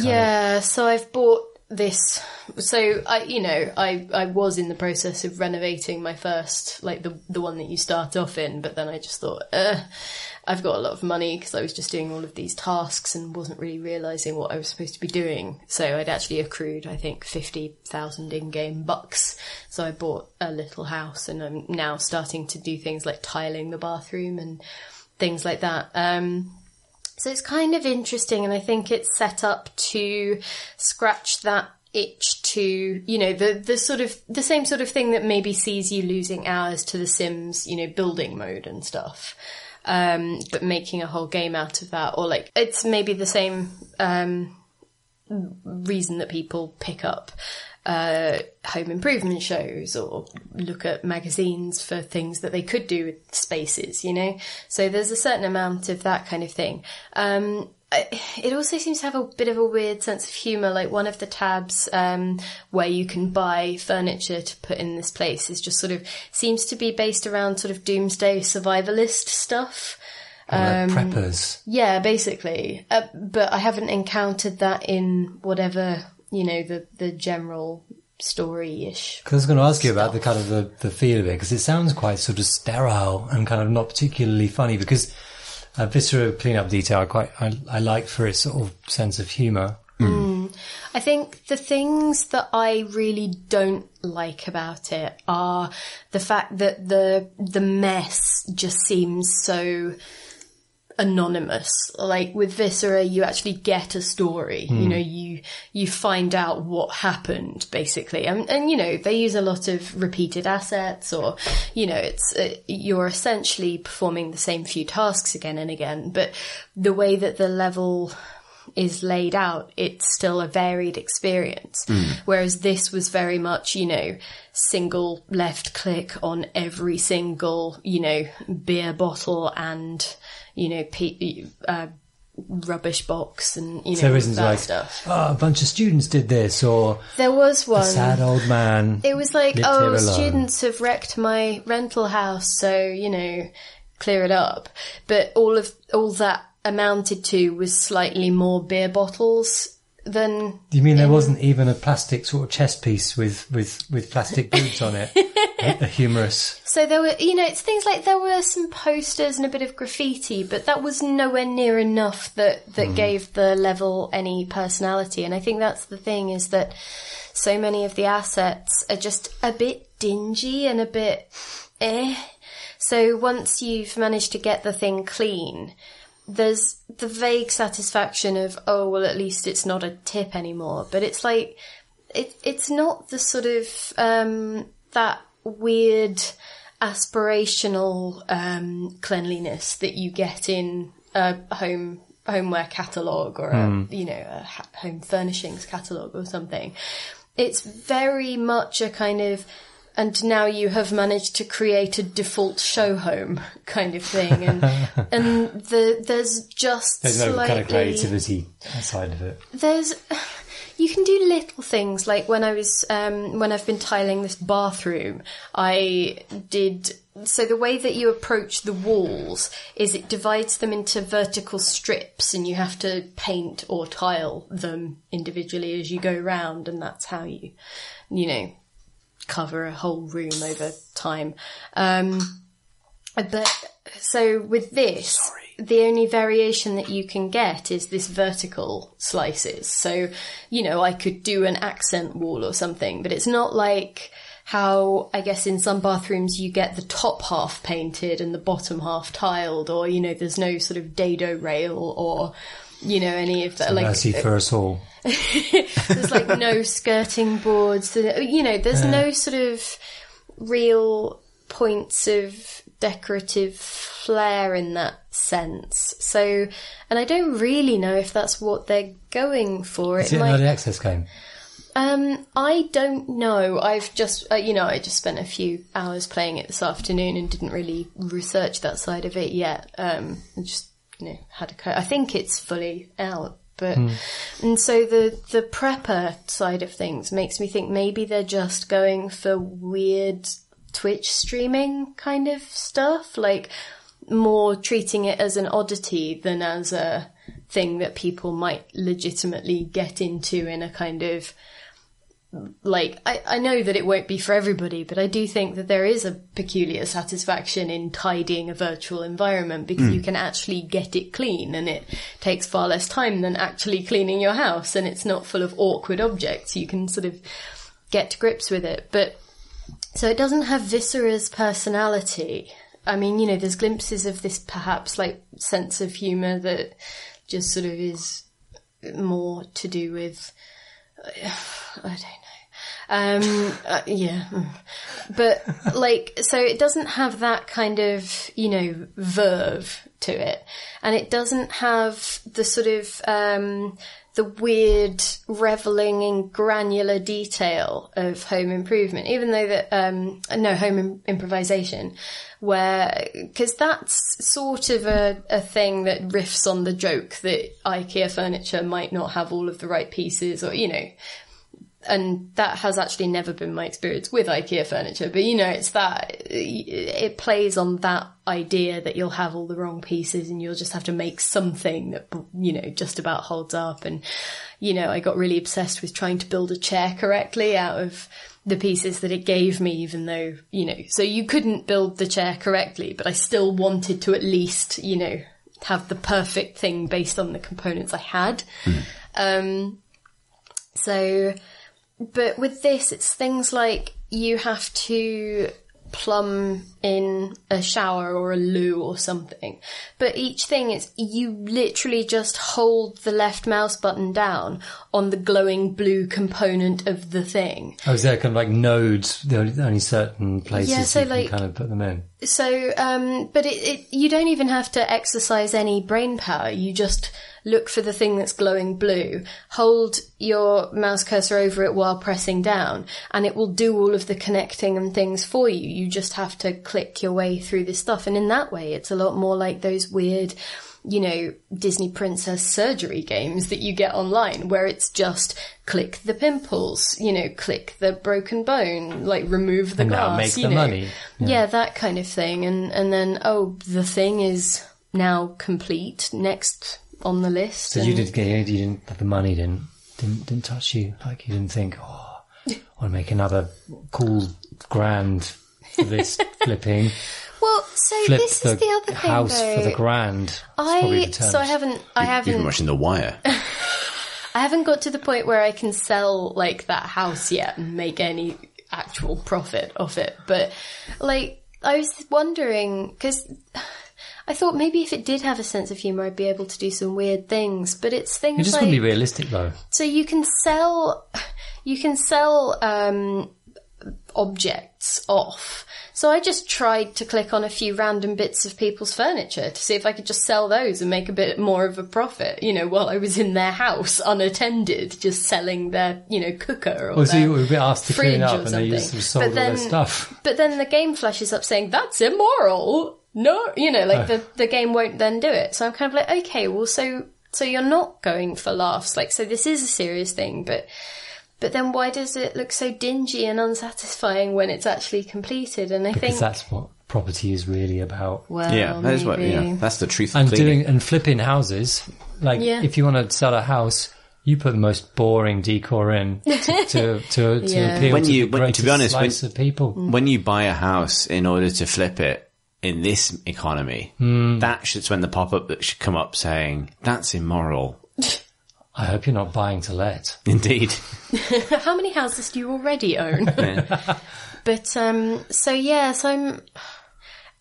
so I've bought this. So I was in the process of renovating my first, like the one that you start off in, but then I just thought, I've got a lot of money because I was just doing all of these tasks and wasn't really realising what I was supposed to be doing. So I'd actually accrued, I think, 50,000 in-game bucks. So I bought a little house, and I'm now starting to do things like tiling the bathroom and things like that. So it's kind of interesting, and I think it's set up to scratch that itch to, the sort of the same sort of thing that maybe sees you losing hours to The Sims, building mode and stuff. But making a whole game out of that, or like it's maybe the same reason that people pick up home improvement shows or look at magazines for things that they could do with spaces, So there's a certain amount of that kind of thing. It also seems to have a bit of a weird sense of humour. Like one of the tabs where you can buy furniture to put in this place is just sort of seems to be based around sort of doomsday survivalist stuff. Like preppers. Yeah, basically. But I haven't encountered that in whatever, the general story-ish. Because I was going to ask you about the kind of the feel of it, because it sounds quite sort of sterile and kind of not particularly funny, because Viscera cleanup detail I like for its sort of sense of humour. I think the things that I really don't like about it are the fact that the mess just seems so anonymous. Like with Viscera, you actually get a story. You find out what happened basically, and they use a lot of repeated assets, or it's you're essentially performing the same few tasks again and again. But the way that the level is laid out, it's still a varied experience. Whereas this was very much, single left click on every single, beer bottle and rubbish box and so there isn't that like stuff. Oh, a bunch of students did this, or there was one a sad old man. It was like, students have wrecked my rental house, so clear it up. But all that amounted to was slightly more beer bottles than. You mean there wasn't even a plastic sort of chess piece with plastic boots on it? A humorous. So there were, it's things like there were some posters and a bit of graffiti, but that was nowhere near enough that gave the level any personality. And I think that's the thing, is that so many of the assets are just a bit dingy and a bit So once you've managed to get the thing clean, there's the vague satisfaction of, oh, well, at least it's not a tip anymore. But it's like, it's not the sort of, that weird aspirational cleanliness that you get in a homeware catalogue or a home furnishings catalogue or something. It's very much a kind of, and now you have managed to create a default show home kind of thing, and there's no kind of creativity outside of it. You can do little things, like when I've been tiling this bathroom, so the way that you approach the walls is it divides them into vertical strips, and you have to paint or tile them individually as you go round, and that's how you cover a whole room over time. But so with this, the only variation that you can get is this vertical slices. So, you know, I could do an accent wall or something, but it's not like how, I guess, in some bathrooms you get the top half painted and the bottom half tiled, or, you know, there's no sort of dado rail or, you know, any of that. Like, mercy for us all. There's like no skirting boards, you know, there's no sort of real points of decorative flair in that sense. So, and I don't really know if that's what they're going for. Is it an early access game? I don't know. I've just, I just spent a few hours playing it this afternoon and didn't really research that side of it yet. I just, you know, I think it's fully out. But, and so the prepper side of things makes me think maybe they're just going for weird Twitch streaming kind of stuff, like more treating it as an oddity than as a thing that people might legitimately get into in a kind of, like, I know that it won't be for everybody, but I do think that there is a peculiar satisfaction in tidying a virtual environment because you can actually get it clean, and it takes far less time than actually cleaning your house, and it's not full of awkward objects. You can sort of get to grips with it. But so it doesn't have Viscera's personality. I mean, you know, there's glimpses of this perhaps like sense of humour that just sort of is more to do with, I don't know. Yeah. But like, so it doesn't have that kind of, you know, verve to it. And it doesn't have the sort of, the weird reveling in granular detail of Home Improvement, even though that, Home Improvisation, where, cause that's sort of a thing that riffs on the joke that IKEA furniture might not have all of the right pieces, or, you know, and that has actually never been my experience with IKEA furniture, but you know, it's that, it plays on that idea that you'll have all the wrong pieces and you'll just have to make something that, you know, just about holds up. And, you know, I got really obsessed with trying to build a chair correctly out of the pieces that it gave me, even though, you know, so you couldn't build the chair correctly, but I still wanted to at least, you know, have the perfect thing based on the components I had. But with this, it's things like you have to plumb in a shower or a loo or something. But each thing is, you literally just hold the left mouse button down on the glowing blue component of the thing. Oh, is there kind of like nodes, there are only certain places you can kind of put them in? So, but you don't even have to exercise any brain power. You just look for the thing that's glowing blue, hold your mouse cursor over it while pressing down, and it will do all of the connecting and things for you. You just have to click your way through this stuff. And in that way, it's a lot more like those weird, you know, Disney princess surgery games that you get online, where it's just click the pimples, you know, click the broken bone, like remove the glass. Now make the money. Yeah, that kind of thing. And then, oh, the thing is now complete. Next on the list. So you didn't, the money didn't touch you. Like you didn't think, oh, I want to make another cool grand for this flipping. Well, so this is the other thing, house though. For the grand. I haven't. You've been watching The Wire. I haven't got to the point where I can sell like that house yet and make any actual profit off it. But like, I was wondering, because I thought maybe if it did have a sense of humour, I'd be able to do some weird things. But it's things like... It just wouldn't be realistic, though. So you can sell objects off. So I just tried to click on a few random bits of people's furniture to see if I could just sell those and make a bit more of a profit, you know, while I was in their house unattended, just selling their, you know, cooker or so you were a bit asked to clean up and they just sold all their stuff. But then the game flashes up saying, that's immoral. No, you know, like the game won't then do it. So I'm kind of like, okay, well, so you're not going for laughs. Like, so this is a serious thing, but then why does it look so dingy and unsatisfying when it's actually completed? And because that's what property is really about. Well, yeah, that is what. Yeah, that's the truth. And and flipping houses. Like, if you want to sell a house, you put the most boring decor in to appeal to the greatest slice of people. When you buy a house in order to flip it, in this economy, that's when the pop-up that should come up saying, that's immoral. I hope you're not buying to let. Indeed. How many houses do you already own? But, so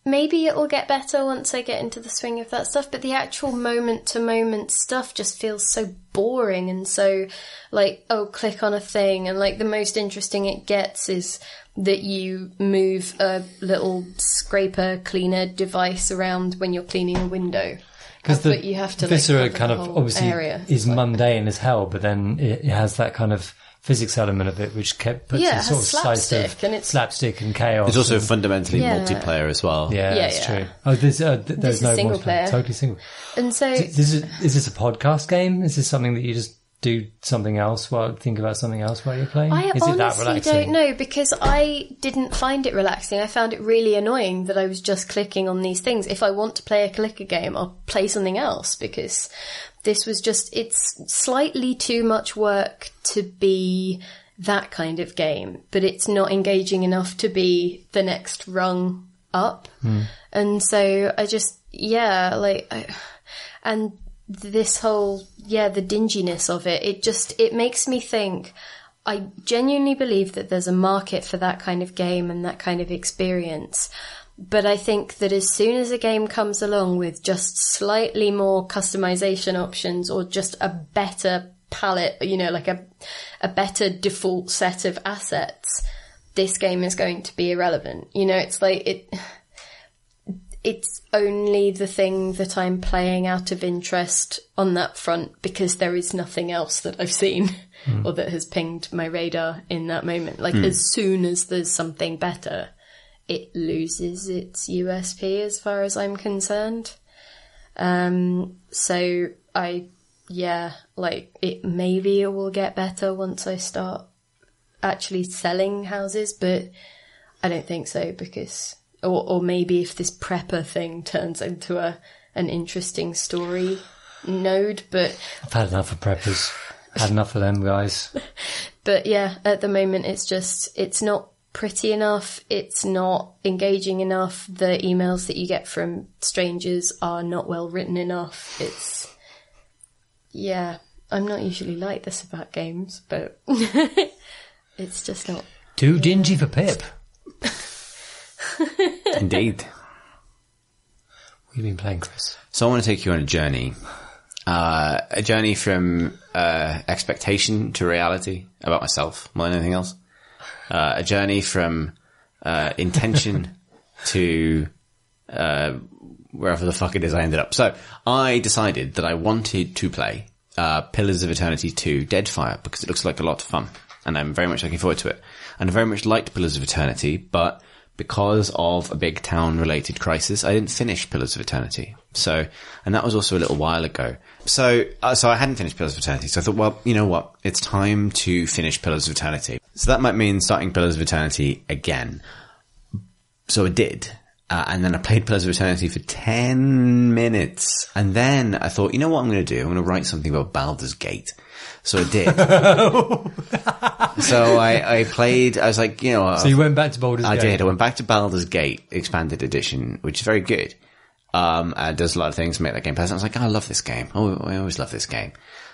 maybe it will get better once I get into the swing of that stuff, but the actual moment-to-moment stuff just feels so boring and so, like, click on a thing, and, like, the most interesting it gets is that you move a little scraper cleaner device around when you're cleaning a window. Because you have to, Viscera like, kind of obviously is mundane as hell, but then it has that kind of physics element of it, which puts a sort of slice of slapstick and chaos. It's also fundamentally multiplayer as well. Yeah, that's true. Oh, there's no single player. Totally single. And so, is this a podcast game? Is this something that you just do something else think about something else while you're playing? I is it that relaxing? don't know, because I didn't find it relaxing. I found it really annoying that I was just clicking on these things. If I want to play a clicker game, I'll play something else, because this was it's slightly too much work to be that kind of game, but it's not engaging enough to be the next rung up. And so I just, and this whole, the dinginess of it, it makes me think, I genuinely believe that there's a market for that kind of game and that kind of experience. But I think that as soon as a game comes along with just slightly more customization options or just a better palette, like a better default set of assets, this game is going to be irrelevant. It's like it's only the thing that I'm playing out of interest on that front because there is nothing else that I've seen or that has pinged my radar in that moment. Like, as soon as there's something better, it loses its USP as far as I'm concerned. So maybe it will get better once I start actually selling houses, but I don't think so, because... Or maybe if this prepper thing turns into an interesting story node, but... I've had enough of preppers. Had enough of them, guys. But yeah, at the moment it's not pretty enough, it's not engaging enough, the emails that you get from strangers are not well written enough, I'm not usually like this about games, but it's just not... Too dingy for Pip. Indeed. What have you been playing, Chris? So I want to take you on a journey from expectation to reality about myself more than anything else. A journey from intention to wherever the fuck it is I ended up. So I decided that I wanted to play Pillars of Eternity 2 Deadfire because it looks like a lot of fun, and I'm very much looking forward to it. And I very much liked Pillars of Eternity, but because of a big town related crisis, I didn't finish Pillars of Eternity. So, and that was also a little while ago. So I hadn't finished Pillars of Eternity. So I thought, well, you know what? It's time to finish Pillars of Eternity. So that might mean starting Pillars of Eternity again. So I did. And then I played Pillars of Eternity for 10 minutes. And then I thought, you know what I'm going to do? I'm going to write something about Baldur's Gate. So I did. So I played, I was like, So you went back to Baldur's Gate? I did. I went back to Baldur's Gate Expanded Edition, which is very good. And does a lot of things to make that game pleasant. I was like, I love this game. I always love this game.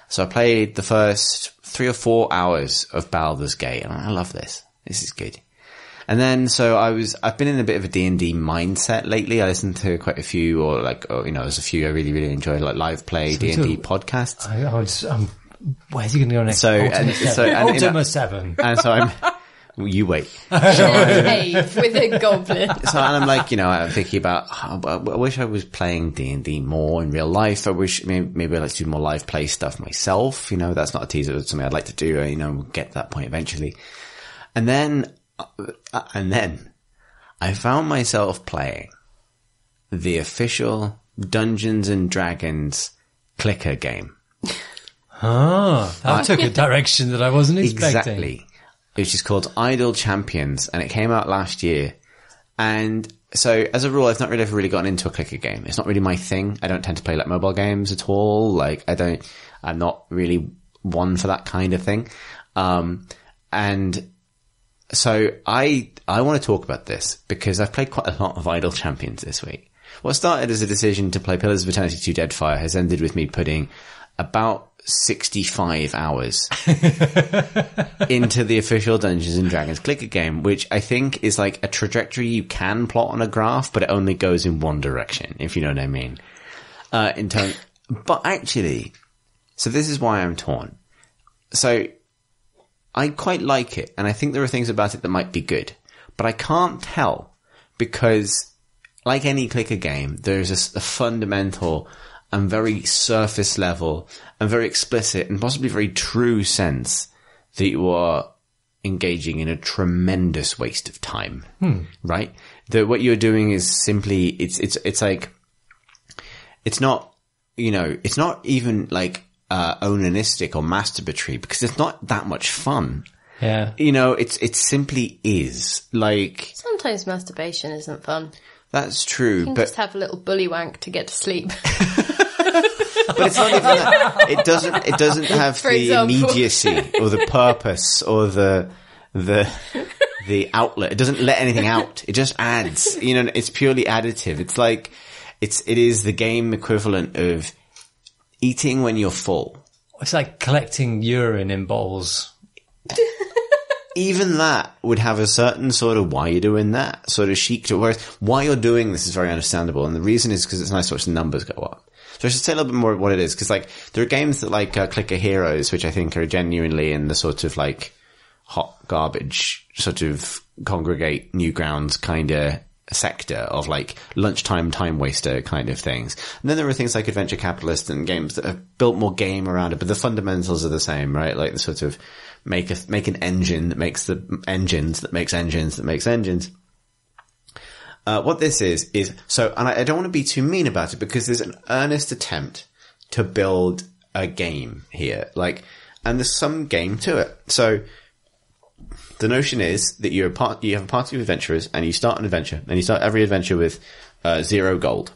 So I played the first 3 or 4 hours of Baldur's Gate, and I love this. This is good. And then, so I've been in a bit of a D&D mindset lately. I listened to quite a few, there's a few I really, really enjoy, like live play D&D podcasts. Where's he going to go next? Ultima 7. And so you wait. Cave with a goblin. So, and I'm like, I'm thinking about, I wish I was playing D&D more in real life. I wish maybe I'd like to do more live play stuff myself. That's not a teaser. It's something I'd like to do. We'll get to that point eventually. And then I found myself playing the official Dungeons and Dragons clicker game. That took a direction that I wasn't expecting. Exactly. Which is called Idle Champions, and it came out last year. And so, as a rule, I've not ever really gotten into a clicker game. It's not really my thing. I don't tend to play like mobile games at all. I'm not really one for that kind of thing. And So I want to talk about this because I've played quite a lot of Idle Champions this week. What started as a decision to play Pillars of Eternity 2 Deadfire has ended with me putting about 65 hours into the official Dungeons and Dragons clicker game, which I think is like a trajectory you can plot on a graph, but it only goes in one direction, if you know what I mean. But actually, so this is why I'm torn. So I quite like it, and I think there are things about it that might be good, but I can't tell because, like any clicker game, there's a fundamental and very surface level and very explicit and possibly very true sense that you are engaging in a tremendous waste of time, right? That what you're doing is simply, it's like, it's not, it's not even like, onanistic or masturbatory because it's not that much fun. Yeah. It simply is. Like, sometimes masturbation isn't fun. That's true, You can but just have a little bullywank to get to sleep. but it's not even that. It doesn't have the immediacy or the purpose or the outlet. It doesn't let anything out. It just adds. It's purely additive. It's like it is the game equivalent of eating when you're full. It's like collecting urine in bowls. Even that would have a certain sort of why you're doing that sort of chic to it. Whereas why you're doing this is very understandable. And the reason is because it's nice to watch the numbers go up. So I should say a little bit more what it is. Because there are games that Clicker Heroes, which I think are genuinely in the sort of hot garbage sort of congregate Newgrounds kind of sector of lunchtime time waster kind of things. And then there are things like Adventure Capitalist and games that have built more game around it, but the fundamentals are the same, right? Like the sort of make an engine that makes the engines that makes engines that makes engines. What this is so, and I don't want to be too mean about it because there's an earnest attempt to build a game here, and there's some game to it. So the notion is that you have a party of adventurers and you start an adventure and you start every adventure with 0 gold.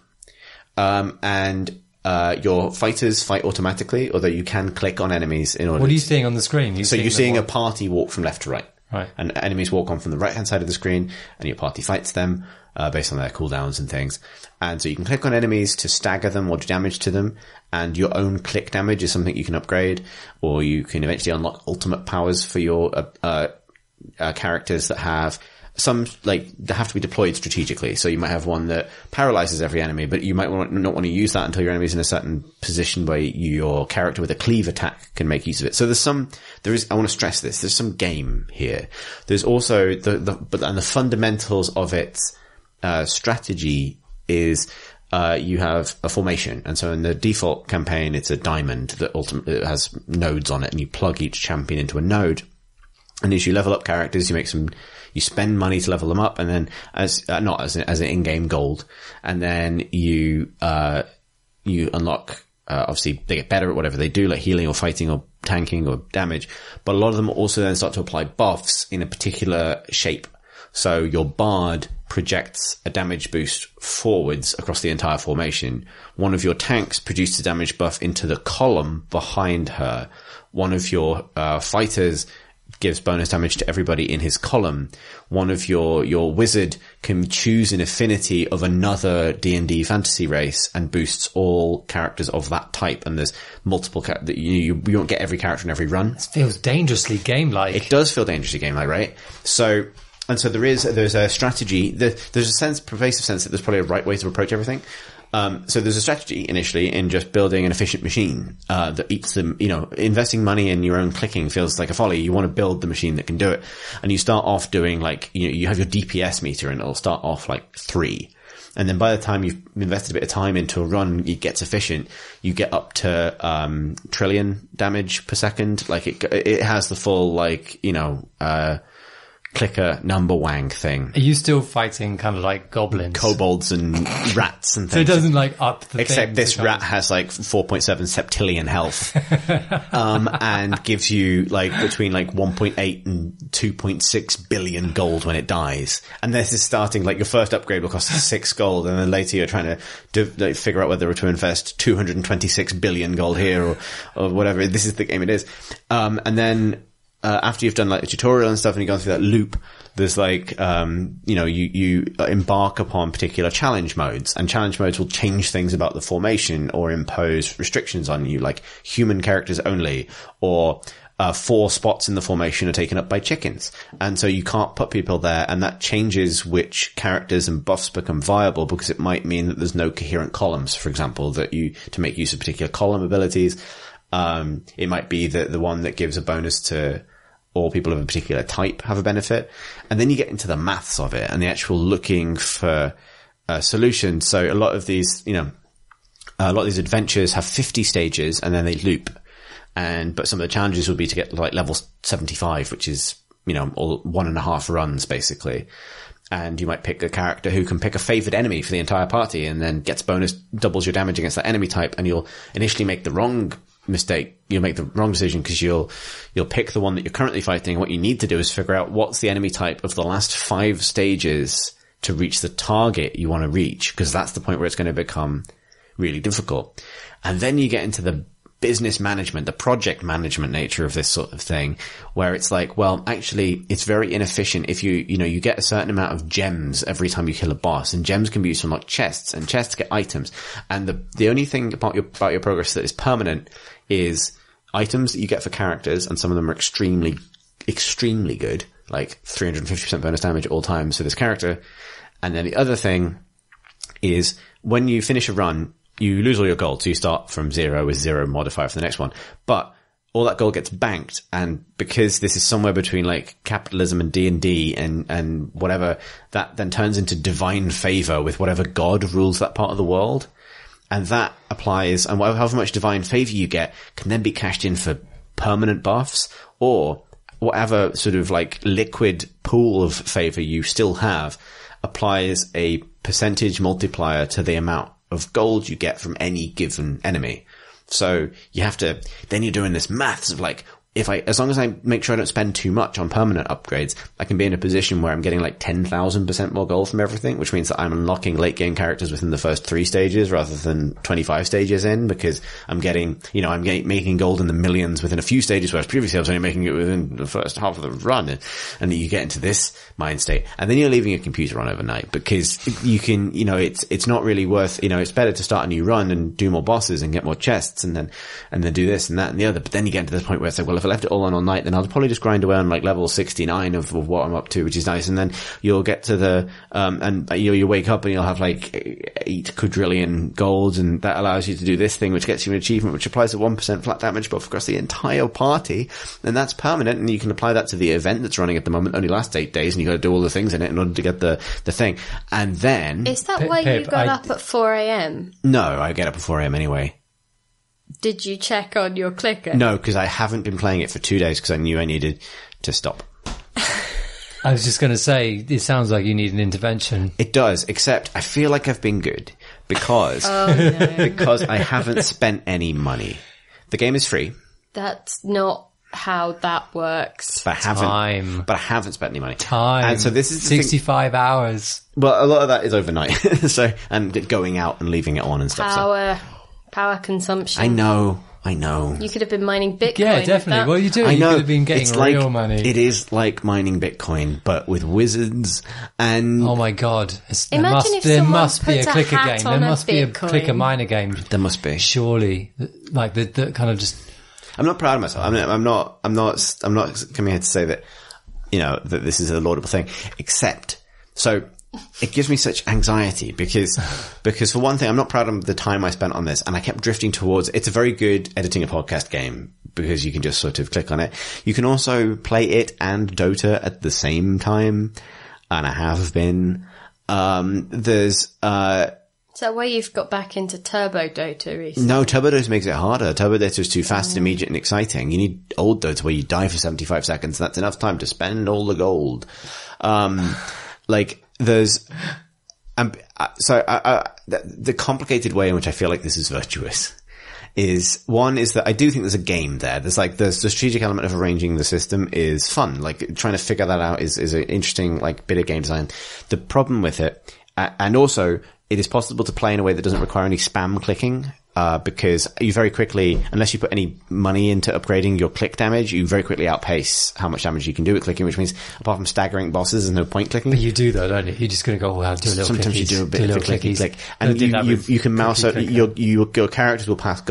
And your fighters fight automatically, although you can click on enemies in order. What are you seeing on the screen? You're seeing a party walk from left to right. Right. And enemies walk on from the right hand side of the screen and your party fights them, based on their cooldowns and things. And so you can click on enemies to stagger them or do damage to them. And your own click damage is something you can upgrade, or you can eventually unlock ultimate powers for your, characters that have some, they have to be deployed strategically. So you might have one that paralyzes every enemy, but you might not want to use that until your enemy's in a certain position where your character with a cleave attack can make use of it. So I want to stress this, there's some game here. There's also the fundamentals of its, strategy is, you have a formation. And so in the default campaign, it's a diamond that ultimately has nodes on it, and you plug each champion into a node. And as you level up characters, you spend money to level them up, and then as an in-game gold, and then you unlock, obviously they get better at whatever they do, like healing or fighting or tanking or damage, but a lot of them also then start to apply buffs in a particular shape. So your bard projects a damage boost forwards across the entire formation. One of your tanks produces a damage buff into the column behind her. One of your, fighters gives bonus damage to everybody in his column. One of your wizard can choose an affinity of another D&D fantasy race and boosts all characters of that type. And there's multiple you won't get every character in every run. It feels dangerously game-like. It does feel dangerously game-like, right? So there's a strategy. There's a pervasive sense that there's probably a right way to approach everything. So there's a strategy initially in just building an efficient machine, that eats them, investing money in your own clicking feels like a folly. You want to build the machine that can do it. And you start off doing you have your DPS meter and it'll start off 3. And then by the time you've invested a bit of time into a run, it gets efficient. You get up to, trillion damage per second. It has the full, clicker number wang thing. Are you still fighting kind of like goblins? Kobolds and rats and things. So it doesn't up the Except this rat has 4.7 septillion health. And gives you between 1.8 and 2.6 billion gold when it dies. And this is starting your first upgrade will cost 6 gold, and then later you're trying to figure out whether to invest 226 billion gold here or whatever. This is the game it is. And then after you've done like a tutorial and stuff and you've gone through that loop, there's like, you embark upon particular challenge modes, and challenge modes will change things about the formation or impose restrictions on you, like human characters only, or 4 spots in the formation are taken up by chickens. And so you can't put people there, and that changes which characters and buffs become viable, because it might mean that there's no coherent columns, for example, to make use of particular column abilities. It might be that the one that gives a bonus to all people of a particular type have a benefit. And then you get into the maths of it and the actual looking for solutions. So a lot of these, adventures have 50 stages and then they loop. But some of the challenges would be to get like level 75, which is, all 1.5 runs basically. And you might pick a character who can pick a favored enemy for the entire party and then gets bonus, doubles your damage against that enemy type. And you'll initially make the wrong mistake. You'll make the wrong decision because you'll pick the one that you're currently fighting. What you need to do is figure out what's the enemy type of the last 5 stages to reach the target you want to reach, because that's the point where it's going to become really difficult. And then you get into the business management, the project management nature of this sort of thing, where it's like, well, actually, it's very inefficient if you get a certain amount of gems every time you kill a boss, and gems can be used to unlock chests, and chests get items. And the only thing about your progress that is permanent is items that you get for characters, and some of them are extremely, extremely good, like 350% bonus damage at all times for this character. And then the other thing is when you finish a run, you lose all your gold, so you start from 0 with 0 modifier for the next one. But all that gold gets banked, and because this is somewhere between like capitalism and D&D and whatever, that then turns into divine favor with whatever god rules that part of the world. And that applies, and however much divine favor you get can then be cashed in for permanent buffs, or whatever sort of like liquid pool of favor you still have applies a percentage multiplier to the amount of gold you get from any given enemy. So you have to, then you're doing this maths of like, as long as I make sure I don't spend too much on permanent upgrades, I can be in a position where I'm getting like 10,000% more gold from everything, which means that I'm unlocking late game characters within the first 3 stages rather than 25 stages in, because I'm making gold in the millions within a few stages, whereas previously I was only making it within the first half of the run. And you get into this mind state, and then you're leaving your computer on overnight, because you can, it's not really worth, it's better to start a new run and do more bosses and get more chests and then do this and that and the other. But then you get to this point where it's like, well, if I left it all on all night, then I'll probably just grind away on like level 69 of what I'm up to, which is nice. And then you'll get to the, and you wake up and you'll have like 8 quadrillion golds, and that allows you to do this thing, which gets you an achievement, which applies a 1% flat damage buff across the entire party. And that's permanent. And you can apply that to the event that's running at the moment, only lasts 8 days, and you got to do all the things in it in order to get the thing. And then. Is that why you got up at 4 a.m? No, I get up at 4 a.m. anyway. Did you check on your clicker? No, because I haven't been playing it for 2 days because I knew I needed to stop. I was just going to say, it sounds like you need an intervention. It does, except I feel like I've been good because because I haven't spent any money. The game is free. That's not how that works. But I haven't spent any money. Time. And so this is 65 hours. Well, a lot of that is overnight. And going out and leaving it on and stuff. Power consumption. I know. You could have been mining Bitcoin. Yeah, definitely. What are you doing? I know. You could have been getting real money. It is like mining Bitcoin, but with wizards and... Oh my god. There must be a clicker game. There must be a clicker miner game. There must be. Surely. Like the kind of just... I'm not proud of myself. I'm not coming here to say that, that this is a laudable thing, except, so it gives me such anxiety because for one thing, I'm not proud of the time I spent on this, and I kept drifting towards, it's a very good editing a podcast game because you can just sort of click on it. You can also play it and Dota at the same time, and I have been. Is that why you've got back into Turbo Dota recently? No, Turbo Dota makes it harder. Turbo Dota is too fast and immediate and exciting. You need old Dota where you die for 75 seconds. That's enough time to spend all the gold. The complicated way in which I feel like this is virtuous is that I do think there's a game there. There's the strategic element of arranging the system is fun. Like trying to figure that out is an interesting bit of game design. The problem with it, and also it is possible to play in a way that doesn't require any spam clicking because you very quickly, unless you put any money into upgrading your click damage, you very quickly outpace how much damage you can do with clicking, which means apart from staggering bosses, there's no point clicking. But you do though, don't you? You're just going to go, I'll do a little Sometimes clickies, you do a bit of clicky click. And you you can mouse up, your characters will collect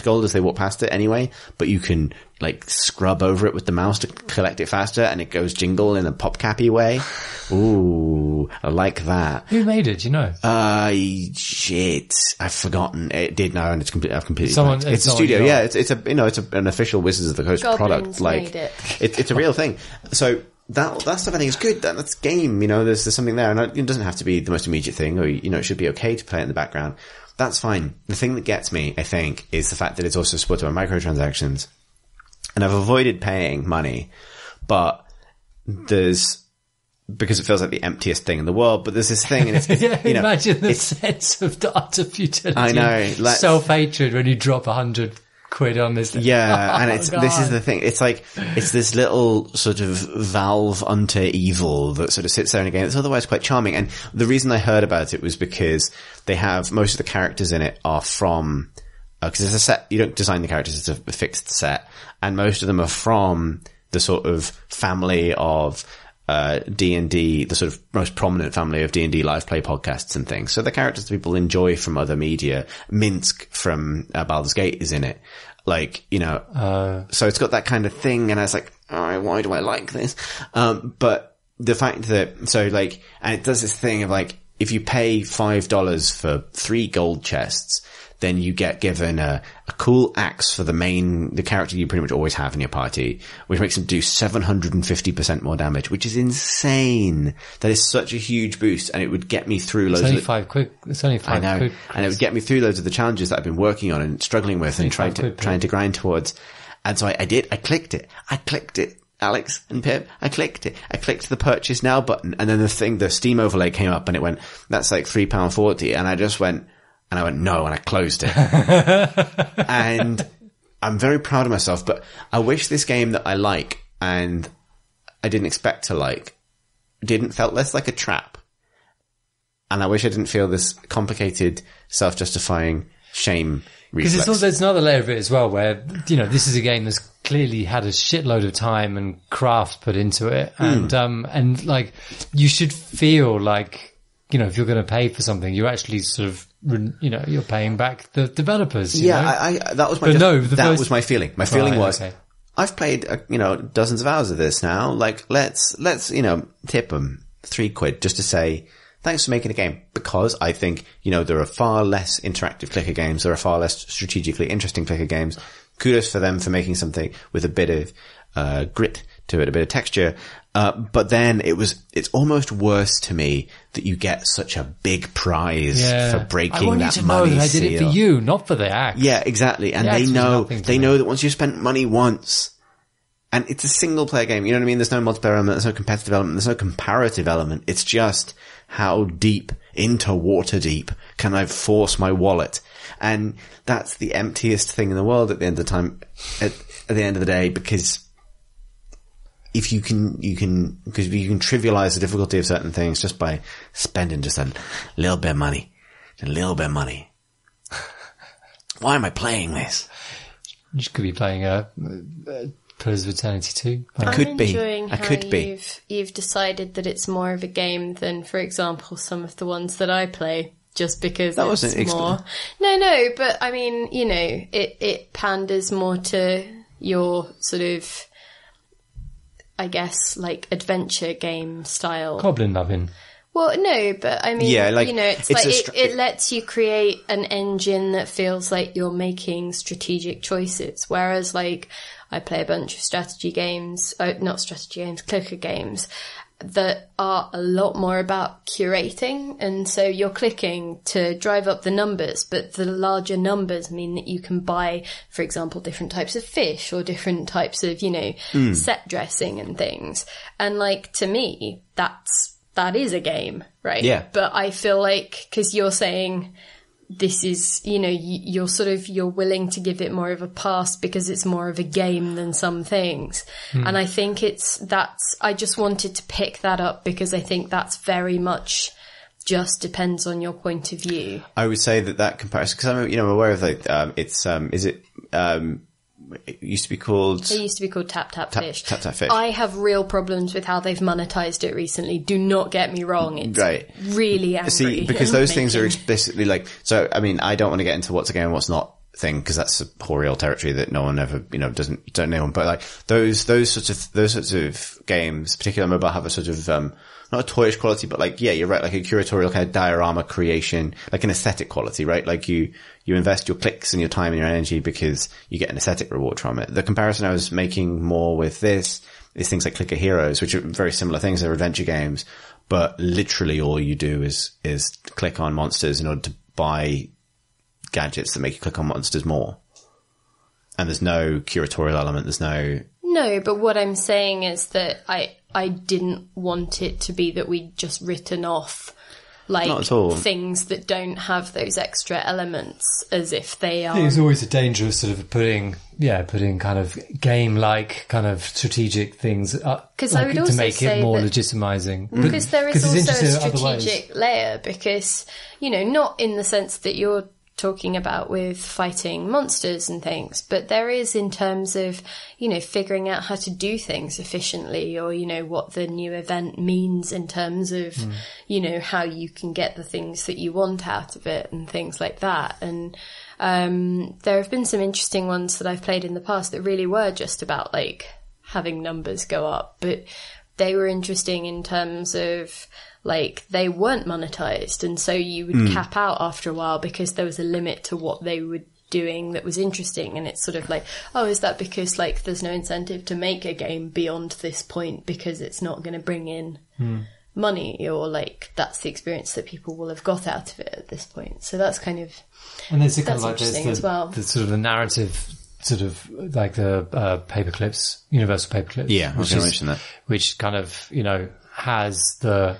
gold as they walk past it anyway, but you can like scrub over it with the mouse to collect it faster, and it goes jingle in a PopCappy way. Ooh, I like that. Who made it? Do you know? Shit, I've forgotten. It did now, and I've completely. It's a studio. Yeah, it's an official Wizards of the Coast product. Like, it's a real thing. So that stuff I think is good. That's game. There's something there, and it doesn't have to be the most immediate thing, or it should be okay to play it in the background. That's fine. The thing that gets me, I think, is the fact that it's also supported by microtransactions. And I've avoided paying money, but because it feels like the emptiest thing in the world, but there's this thing, and it's imagine the sense of the utter futility. I know. Self-hatred when you drop 100 quid on this thing. Yeah, and this is the thing. It's like, it's this little sort of valve unto evil that sort of sits there in a game that's otherwise quite charming. And the reason I heard about it was because they have, most of the characters in it are from, because it's a set, you don't design the characters, it's a fixed set. And most of them are from the sort of family of D&D, the sort of most prominent family of D&D live play podcasts and things. So the characters that people enjoy from other media, Minsk from Baldur's Gate is in it. Like, so it's got that kind of thing, and I was like, why do I like this? But the fact that, and it does this thing of like, if you pay $5 for 3 gold chests, then you get given a cool axe for the character you pretty much always have in your party, which makes them do 750% more damage, which is insane. That is such a huge boost, and it would get me through loads of... It's only 5 I know, quid. And it would get me through loads of the challenges that I've been working on and struggling with and trying to grind towards. And so I did. I clicked it. Alex and Pip, I clicked it. I clicked the purchase now button, and then the Steam overlay came up, and it went, that's like £3.40, and I just went... And I went, no, and I closed it. And I'm very proud of myself, but I wish this game that I like, and I didn't expect to like, felt less like a trap. And I wish I didn't feel this complicated, self-justifying shame reflex. Because there's another layer of it as well, where, this is a game that's clearly had a shitload of time and craft put into it. And like, you should feel like, if you're going to pay for something, you're actually sort of, you're paying back the developers. That was my feeling. My feeling was, okay, I've played, dozens of hours of this now. Like, let's, tip them £3 just to say, thanks for making a game. Because I think, there are far less interactive clicker games. There are far less strategically interesting clicker games. Kudos for them for making something with a bit of, grit to it, a bit of texture. But then it's almost worse to me that you get such a big prize for breaking that money seal. I want you to know that I did it for you, not for the axe. Yeah, exactly. And they know that once you've spent money once, and it's a single player game, you know what I mean? There's no multiplayer element, there's no competitive element, there's no comparative element. It's just how deep into water deep can I force my wallet? And that's the emptiest thing in the world at the end of the time, at the end of the day, because if you can trivialize the difficulty of certain things just by spending just a little bit of money. Why am I playing this? You could be playing Pillars of Eternity 2. I could be. You've decided that it's more of a game than, for example, some of the ones that I play. Just because that it's more. No, but I mean, it panders more to your sort of, I guess, like adventure game style. Goblin loving. Well, no, but I mean, it lets you create an engine that feels like you're making strategic choices. Whereas, like, I play a bunch of clicker games that are a lot more about curating. And so you're clicking to drive up the numbers, but the larger numbers mean that you can buy, for example, different types of fish or different types of, set dressing and things. And like, to me, that is a game, right? Yeah. But I feel like, cause you're saying this is, you're willing to give it more of a pass because it's more of a game than some things. And I think I just wanted to pick that up because I think that's very much just depends on your point of view. I would say that comparison, because I'm aware of it used to be called... It used to be called Tap Tap Fish. Tap Tap Fish. I have real problems with how they've monetized it recently. Do not get me wrong. It's really angry. See, because those things are explicitly like... So, I mean, I don't want to get into what's a game and what's not thing, because that's a real territory that no one ever, don't know. But like those sorts of games, particularly mobile, have a sort of, not a toyish quality, but like, yeah, you're right, like a curatorial kind of diorama creation, like an aesthetic quality, right? Like you invest your clicks and your time and your energy because you get an aesthetic reward from it. The comparison I was making more with this is things like Clicker Heroes, which are very similar things. They're adventure games, but literally all you do is click on monsters in order to buy gadgets that make you click on monsters more. And there's no curatorial element. There's no, but what I'm saying is that I didn't want it to be that we'd just written off like things that don't have those extra elements as if they are. There's always a danger of sort of putting kind of game-like kind of strategic things up, because I would also to make it more legitimizing. Because there is also a strategic layer, because, not in the sense that you're talking about with fighting monsters and things, but there is in terms of, figuring out how to do things efficiently, or, what the new event means in terms of, how you can get the things that you want out of it and things like that. And there have been some interesting ones that I've played in the past that really were just about like having numbers go up, but they were interesting in terms of like they weren't monetized, and so you would cap out after a while because there was a limit to what they were doing that was interesting. And it's sort of like, oh, is that because like there's no incentive to make a game beyond this point because it's not going to bring in money, or like that's the experience that people will have got out of it at this point. So that's kind of, and there's kind of like interesting as well. The sort of the narrative, sort of like the paperclips, universal paperclips. Yeah, I was going to mention that, which kind of has the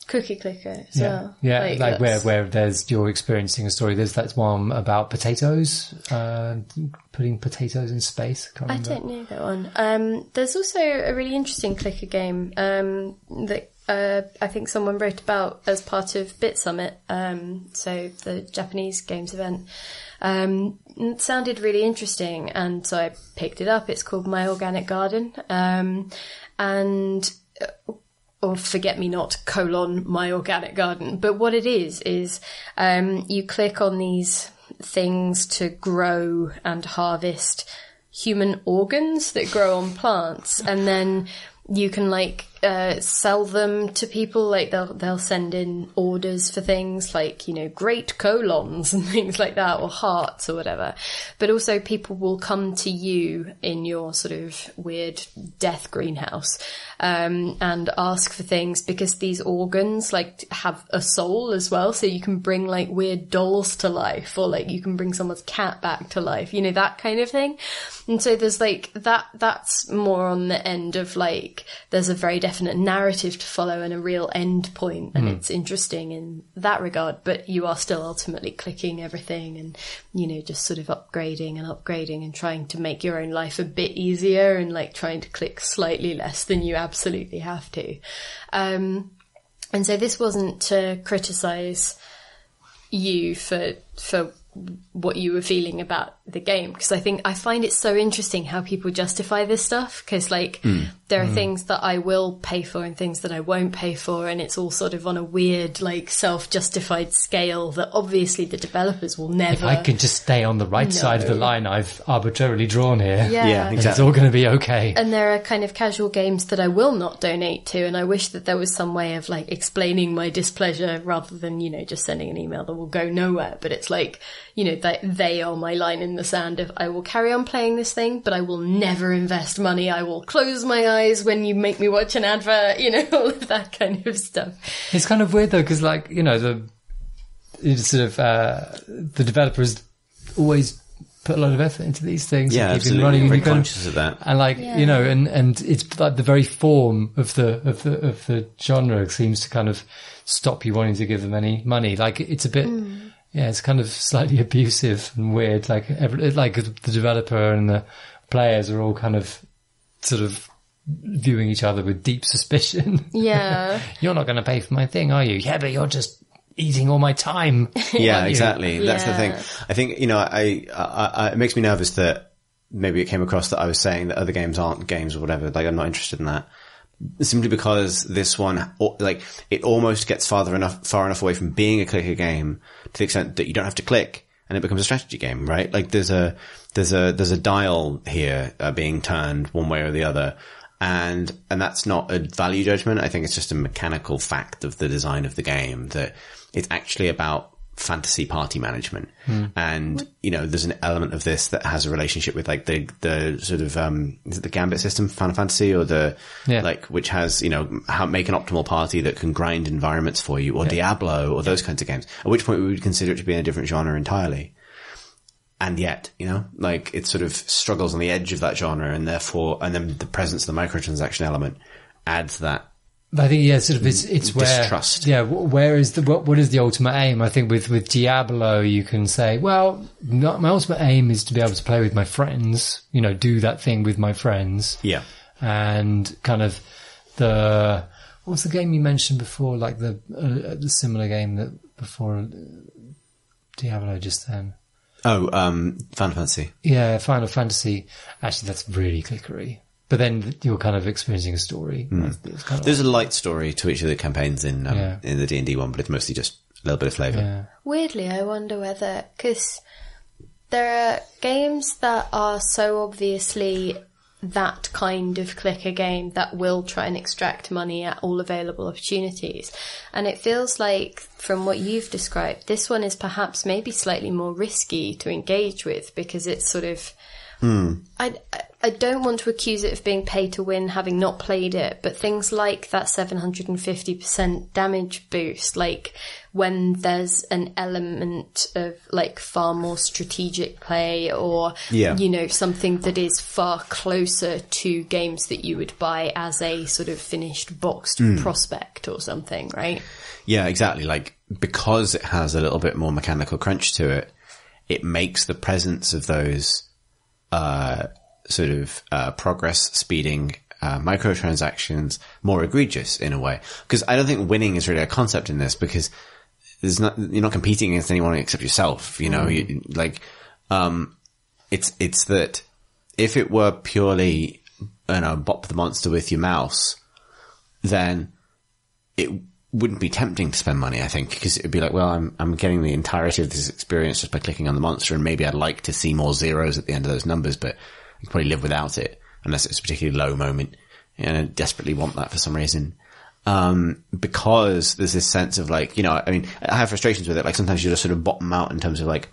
cookie clicker as well. Yeah, like where there's you're experiencing a story. There's that one about potatoes, putting potatoes in space. I don't know that one. There's also a really interesting clicker game that I think someone wrote about as part of Bit Summit, so the Japanese games event. It sounded really interesting, and so I picked it up. It's called My Organic Garden, or Forget Me Not, My Organic Garden. But what it is you click on these things to grow and harvest human organs that grow on plants, and then you can like sell them to people. Like they'll send in orders for things like, great colons and things like that, or hearts or whatever. But also people will come to you in your sort of weird death greenhouse and ask for things, because these organs like have a soul as well. So you can bring like weird dolls to life, or like you can bring someone's cat back to life, that kind of thing. And so there's like that's more on the end of like, there's a very definite narrative to follow and a real end point, and it's interesting in that regard, but you are still ultimately clicking everything and, just sort of upgrading and trying to make your own life a bit easier, and like trying to click slightly less than you absolutely have to. And so this wasn't to criticize you for what you were feeling about the game, because I find it so interesting how people justify this stuff, because like there are things that I will pay for and things that I won't pay for, and it's all sort of on a weird like self-justified scale that obviously the developers will never. If I can just stay on the right side of the line I've arbitrarily drawn here, yeah exactly. It's all going to be okay. And there are kind of casual games that I will not donate to, and I wish that there was some way of like explaining my displeasure rather than just sending an email that will go nowhere. But it's like, that they are my line in the sand of, I will carry on playing this thing, but I will never invest money. I will close my eyes when you make me watch an advert, all of that kind of stuff. It's kind of weird though, because like, the developers always put a lot of effort into these things. Yeah, and keep absolutely. Running, very conscious of that. And like, and it's like the very form of the genre seems to kind of stop you wanting to give them any money. Like it's a bit, it's kind of slightly abusive and weird. Like the developer and the players are all kind of sort of viewing each other with deep suspicion. Yeah. You're not going to pay for my thing, are you? Yeah, but you're just eating all my time. Yeah, exactly. Yeah. That's the thing. I think, it makes me nervous that maybe it came across that I was saying that other games aren't games or whatever. Like, I'm not interested in that. Simply because this one, like, it almost gets far enough away from being a clicker game to the extent that you don't have to click and it becomes a strategy game, right? Like, there's a dial here being turned one way or the other. And that's not a value judgment. I think it's just a mechanical fact of the design of the game that it's actually about fantasy party management. And, there's an element of this that has a relationship with like the sort of, is it the Gambit system, Final Fantasy, or which has, how make an optimal party that can grind environments for you, or Diablo, or those kinds of games, at which point we would consider it to be in a different genre entirely. And yet, it sort of struggles on the edge of that genre, and then the presence of the microtransaction element adds that. But I think, sort of it's where, distrust. Where is what is the ultimate aim? I think with Diablo, you can say, well, my ultimate aim is to be able to play with my friends, do that thing with my friends. Yeah. And kind of what was the game you mentioned before? Like the similar game that before Diablo just then. Oh, Final Fantasy. Yeah, Final Fantasy. Actually, that's really clickery. But then you're kind of experiencing a story. It's kind of There's a light story to each of the campaigns in the D&D one, but it's mostly just a little bit of flavour. Yeah. Weirdly, I wonder whether, because there are games that are so obviously that kind of clicker game that will try and extract money at all available opportunities. And it feels like, from what you've described, this one is perhaps maybe slightly more risky to engage with, because it's sort of... I don't want to accuse it of being pay to win, having not played it, but things like that 750% damage boost, like when there's an element of like far more strategic play, or something that is far closer to games that you would buy as a sort of finished boxed prospect or something, right? Yeah, exactly. Like, because it has a little bit more mechanical crunch to it, it makes the presence of those progress speeding microtransactions more egregious in a way. Because I don't think winning is really a concept in this, because you're not competing against anyone except yourself. It's that if it were purely, bop the monster with your mouse, then it wouldn't be tempting to spend money, I think, because it'd be like, well, I'm getting the entirety of this experience just by clicking on the monster, and maybe I'd like to see more zeros at the end of those numbers, but I can probably live without it, unless it's a particularly low moment, and I desperately want that for some reason. Because there's this sense of like, I have frustrations with it, like sometimes you just sort of bottom out in terms of like,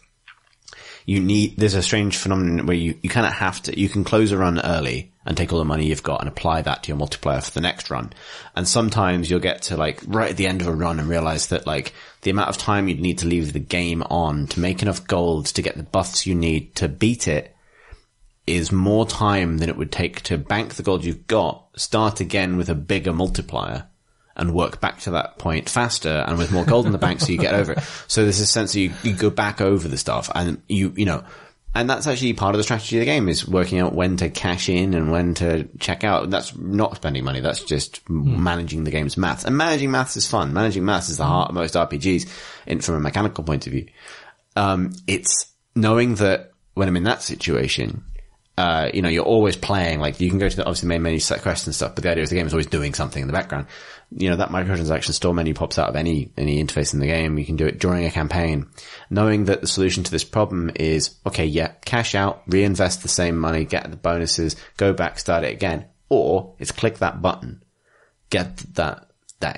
there's a strange phenomenon where you kind of have to, you can close a run early and take all the money you've got and apply that to your multiplier for the next run. And sometimes you'll get to like right at the end of a run and realize that like the amount of time you'd need to leave the game on to make enough gold to get the buffs you need to beat it is more time than it would take to bank the gold you've got, start again with a bigger multiplier, and work back to that point faster and with more gold in the bank so you get over it. So there's a sense that you go back over the stuff, and and that's actually part of the strategy of the game, is working out when to cash in and when to check out. That's not spending money. That's just managing the game's maths. And managing maths is fun. Managing maths is the heart of most RPGs from a mechanical point of view. It's knowing that when I'm in that situation, you're always playing, like you can go to the obviously main menu, set quests and stuff, but the idea is the game is always doing something in the background. That microtransaction store menu pops out of any interface in the game. You can do it during a campaign. Knowing that the solution to this problem is, cash out, reinvest the same money, get the bonuses, go back, start it again. Or it's click that button, get that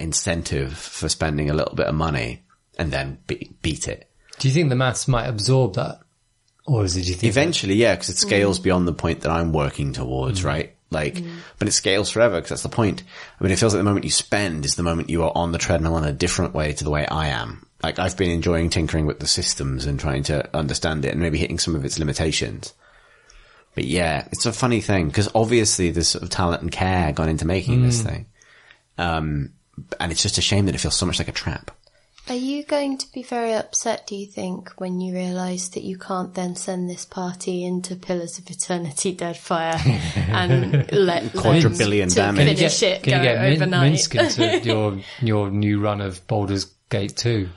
incentive for spending a little bit of money, and then beat it. Do you think the maths might absorb that? Or is it, do you think eventually, yeah, because it scales beyond the point that I'm working towards, right? Like, but it scales forever because that's the point. I mean, it feels like the moment you spend is the moment you are on the treadmill in a different way to the way I am. Like, I've been enjoying tinkering with the systems and trying to understand it and maybe hitting some of its limitations. But yeah, it's a funny thing because obviously there's sort of talent and care gone into making this thing. And it's just a shame that it feels so much like a trap. Are you going to be very upset, do you think, when you realise that you can't then send this party into Pillars of Eternity Deadfire and let quadrillion damage finish it Can you get overnight? Minsk into your new run of Baldur's Gate 2?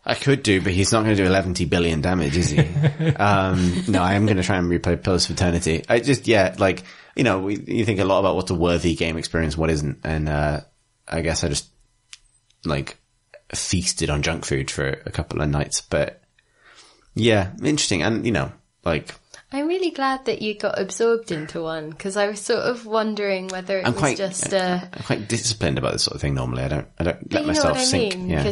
I could do, but he's not going to do 11 billion damage, is he? No, I am going to try and replay Pillars of Eternity. I just, like, you know, you think a lot about what's a worthy game experience, what isn't. And, I guess I just, like, feasted on junk food for a couple of nights. But, yeah, interesting. And, you know, like... I'm really glad that you got absorbed into one, because I was sort of wondering whether I'm quite disciplined about this sort of thing normally. I don't let myself sink. Yeah.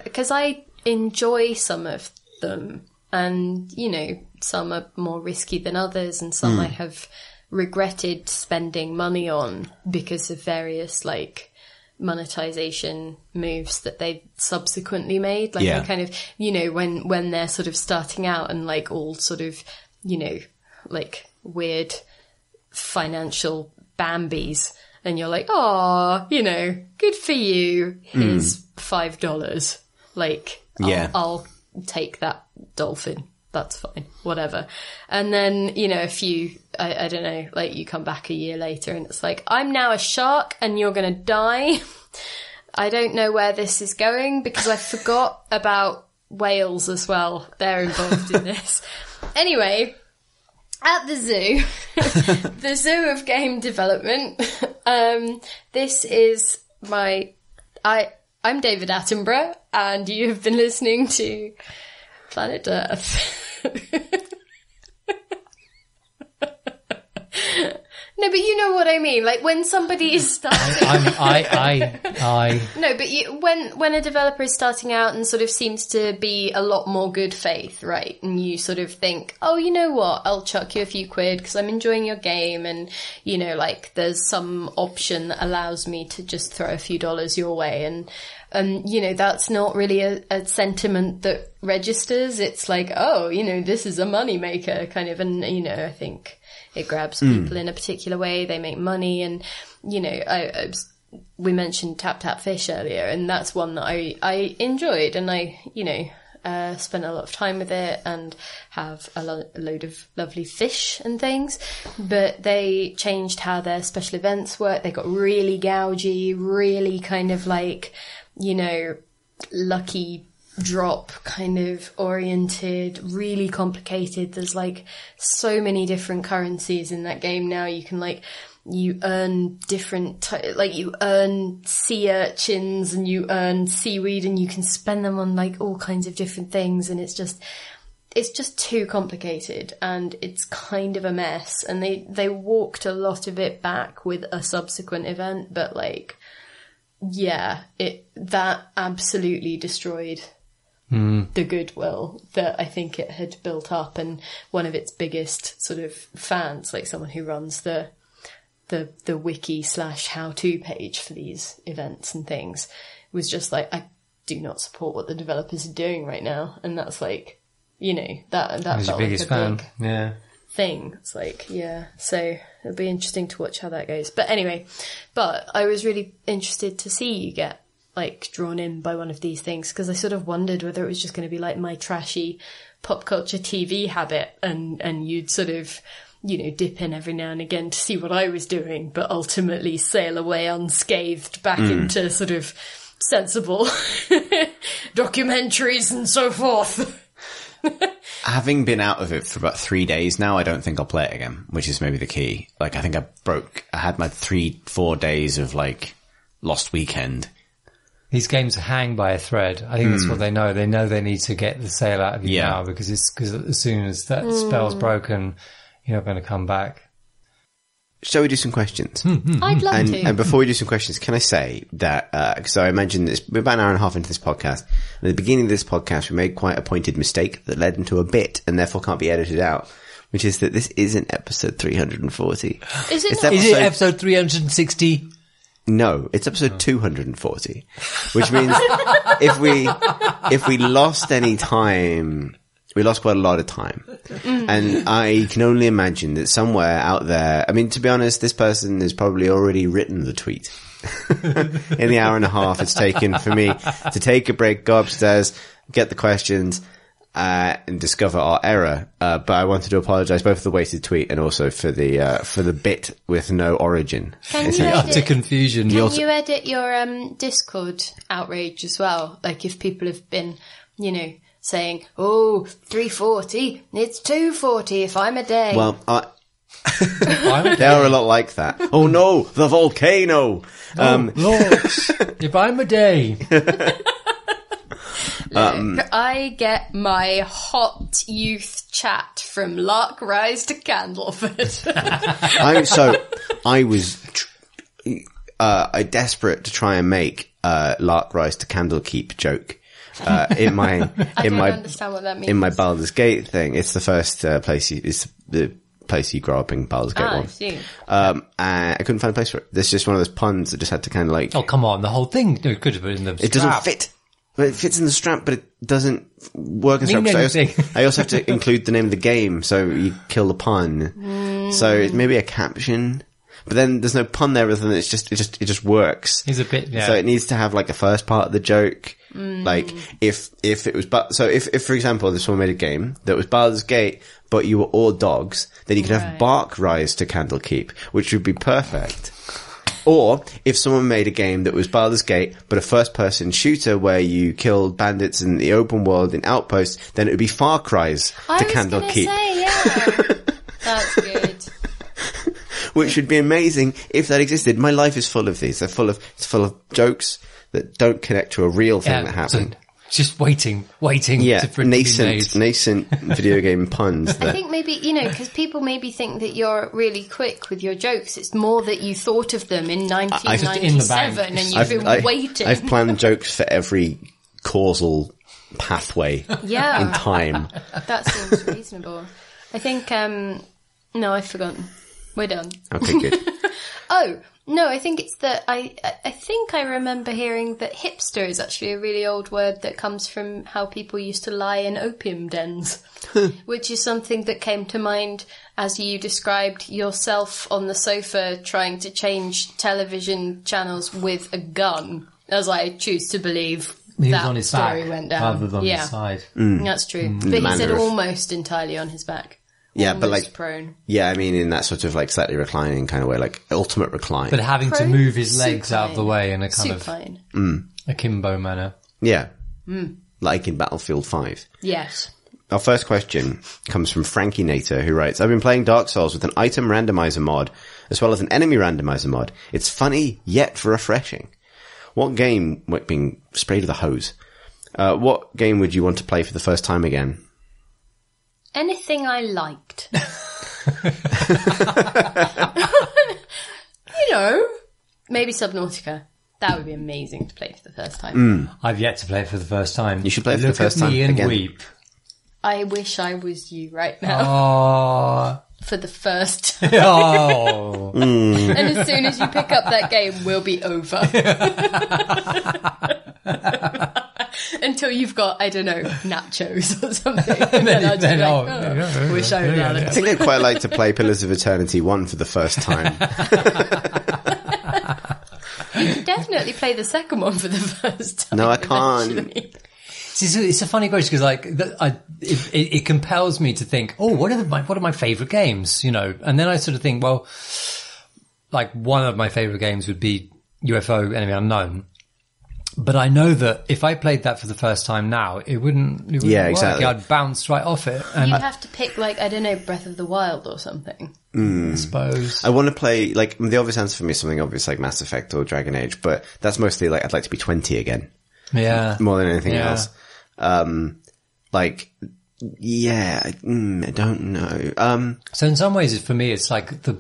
Because I enjoy some of them, and, you know, some are more risky than others, and some I have regretted spending money on because of various, like, monetization moves that they subsequently made. Like, I kind of, you know, when they're sort of starting out and, like, all sort of, you know, like, weird financial Bambis, and you're like, oh, you know, good for you, here's $5. Like, I'll take that dolphin. That's fine. Whatever. And then, you know, a few, I don't know, like, you come back a year later and it's like, I'm now a shark and you're going to die. I don't know where this is going because I forgot about whales as well. They're involved in this. Anyway, at the zoo, the zoo of game development, this is I'm David Attenborough, and you have been listening to Planet Earth. No, but you know what I mean. Like, when somebody is starting... No, but when a developer is starting out and sort of seems to be a lot more good faith, right? And you sort of think, oh, you know what? I'll chuck you a few quid because I'm enjoying your game, and, you know, like, there's some option that allows me to just throw a few dollars your way, and you know, that's not really a sentiment that registers. It's like, oh, you know, this is a moneymaker kind of, and, you know, I think it grabs people in a particular way. They make money, and, you know, we mentioned Tap Tap Fish earlier, and that's one that I enjoyed, and I, you know, spent a lot of time with it and have a load of lovely fish and things. But they changed how their special events work. They got really gougy, really kind of like, you know, lucky drop kind of oriented, really complicated. There's like so many different currencies in that game now. You can, like, you earn different, like, you earn sea urchins and you earn seaweed, and you can spend them on, like, all kinds of different things. And it's just too complicated, and it's kind of a mess. And they walked a lot of it back with a subsequent event, but, like, yeah, that absolutely destroyed the goodwill that I think it had built up. And one of its biggest sort of fans, like someone who runs the wiki / how-to page for these events and things, was just like, I do not support what the developers are doing right now. And that's like, you know, that felt your biggest like a fan. big thing. It's like, yeah, so it'll be interesting to watch how that goes. But anyway, I was really interested to see you get, like, drawn in by one of these things, because I sort of wondered whether it was just going to be like my trashy pop culture TV habit, and you'd sort of, you know, dip in every now and again to see what I was doing, but ultimately sail away unscathed back into sort of sensible documentaries and so forth. Having been out of it for about 3 days now, I don't think I'll play it again, which is maybe the key. Like, I think I had my 3-4 days of, like, lost weekend. These games hang by a thread. I think that's what they know. They know they need to get the sale out of you now, because as soon as that spell's broken, you're not going to come back. Shall we do some questions? I'd love to. And before we do some questions, can I say that, so I mentioned this, we're about an hour and a half into this podcast. At the beginning of this podcast, we made quite a pointed mistake that led into a bit and therefore can't be edited out, which is that this isn't episode 340. Is it not? Is it episode 360? No, it's episode 240, which means if we lost any time, we lost quite a lot of time. And I can only imagine that somewhere out there, I mean, to be honest, this person has probably already written the tweet. in the hour and a half it's taken for me to take a break, go upstairs, get the questions, and discover our error. But I wanted to apologise both for the wasted tweet and also for the bit with no origin. Can you Utter confusion. Can you edit your Discord outrage as well? Like if people have been, saying, "Oh, 340, it's 240 if I'm a day." Well, they are a lot like that. Oh no, the volcano! Lord, if I'm a day. Look, I get my hot youth chat from Lark Rise to Candleford. I was desperate to try and make Lark Rise to Candlekeep joke. In my understand what that means. In my Baldur's Gate thing, it's the first place it's the place you grow up in Baldur's Gate 1. I see. And I couldn't find a place for it. There's just one of those puns that just had to kind of like... Oh, come on. The whole thing could have been in the strap. It doesn't fit. But it fits in the strap, but it doesn't work in strap. I also have to include the name of the game, so you kill the pun. So it may be a caption, but then there's no pun there other than it just works. It's a bit, yeah. So it needs to have like a first part of the joke. Like if it was, if for example, if someone made a game that was Baldur's Gate, but you were all dogs, then you could have Bark Rise to Candlekeep, which would be perfect. Or if someone made a game that was Baldur's Gate, but a first-person shooter where you killed bandits in the open world in Outposts, then it would be Far Cries to Candlekeep. That's good. Which would be amazing if that existed. My life is full of these. It's full of jokes that don't connect to a real thing that happened. So just waiting for it to be made. Nascent video game puns. I think maybe, because people maybe think that you're really quick with your jokes. It's more that you thought of them in 1997 and you've been waiting. I've planned jokes for every causal pathway in time. That seems reasonable. I think, no, I've forgotten. We're done. Okay, good. Oh, no, I think it's that I think I remember hearing that hipster is actually a really old word that comes from how people used to lie in opium dens, which is something that came to mind as you described yourself on the sofa trying to change television channels with a gun, as I choose to believe that on his story back, went down. rather than his side. That's true. But he said almost entirely on his back. Yeah, but like prone. Yeah, I mean in that sort of like slightly reclining kind of way, like ultimate recline. But having to move his legs out of the way in a kind supine. of akimbo manner. Yeah. Like in Battlefield 5. Yes. Our first question comes from Frankie Nater, who writes, I've been playing Dark Souls with an item randomizer mod, as well as an enemy randomizer mod. It's funny, yet refreshing. What game, being sprayed with a hose, what game would you want to play for the first time again? Anything I liked. Maybe Subnautica. That would be amazing to play for the first time. I've yet to play it for the first time. You should play it for the first time and again. Weep. I wish I was you right now. Oh. For the first time. Oh. And as soon as you pick up that game, we'll be over. Until you've got, I don't know, nachos or something. And then I'll just be like, wish I had Alex. I think I'd quite like to play Pillars of Eternity 1 for the first time. You can definitely play the second one for the first time. No, I can't. Eventually. It's a funny question because it compels me to think, what are my favourite games, and then I sort of think, well, like one of my favourite games would be UFO Enemy Unknown. But I know that if I played that for the first time now, it wouldn't work. Exactly. I'd bounce right off it. And you'd have to pick, like, I don't know, Breath of the Wild or something. I suppose. I want to play, like, the obvious answer for me is something obvious like Mass Effect or Dragon Age, but that's mostly like, I'd like to be 20 again. Yeah. More than anything else. I don't know. So in some ways, for me, it's like they're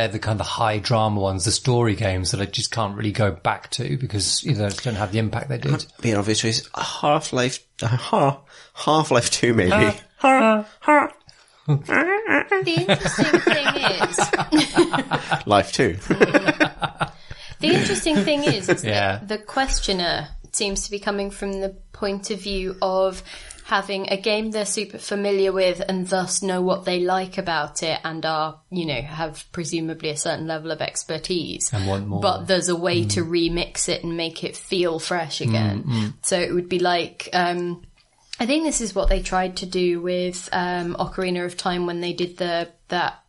the kind of high drama ones, the story games that I just can't really go back to because they don't have the impact they did. Be an obvious choice. Half-Life 2 maybe. The interesting thing is... Life 2. The interesting thing is that the questioner seems to be coming from the point of view of having a game they're super familiar with and thus know what they like about it and are, have presumably a certain level of expertise. And want more. But there's a way to remix it and make it feel fresh again. So it would be like, I think this is what they tried to do with Ocarina of Time when they did that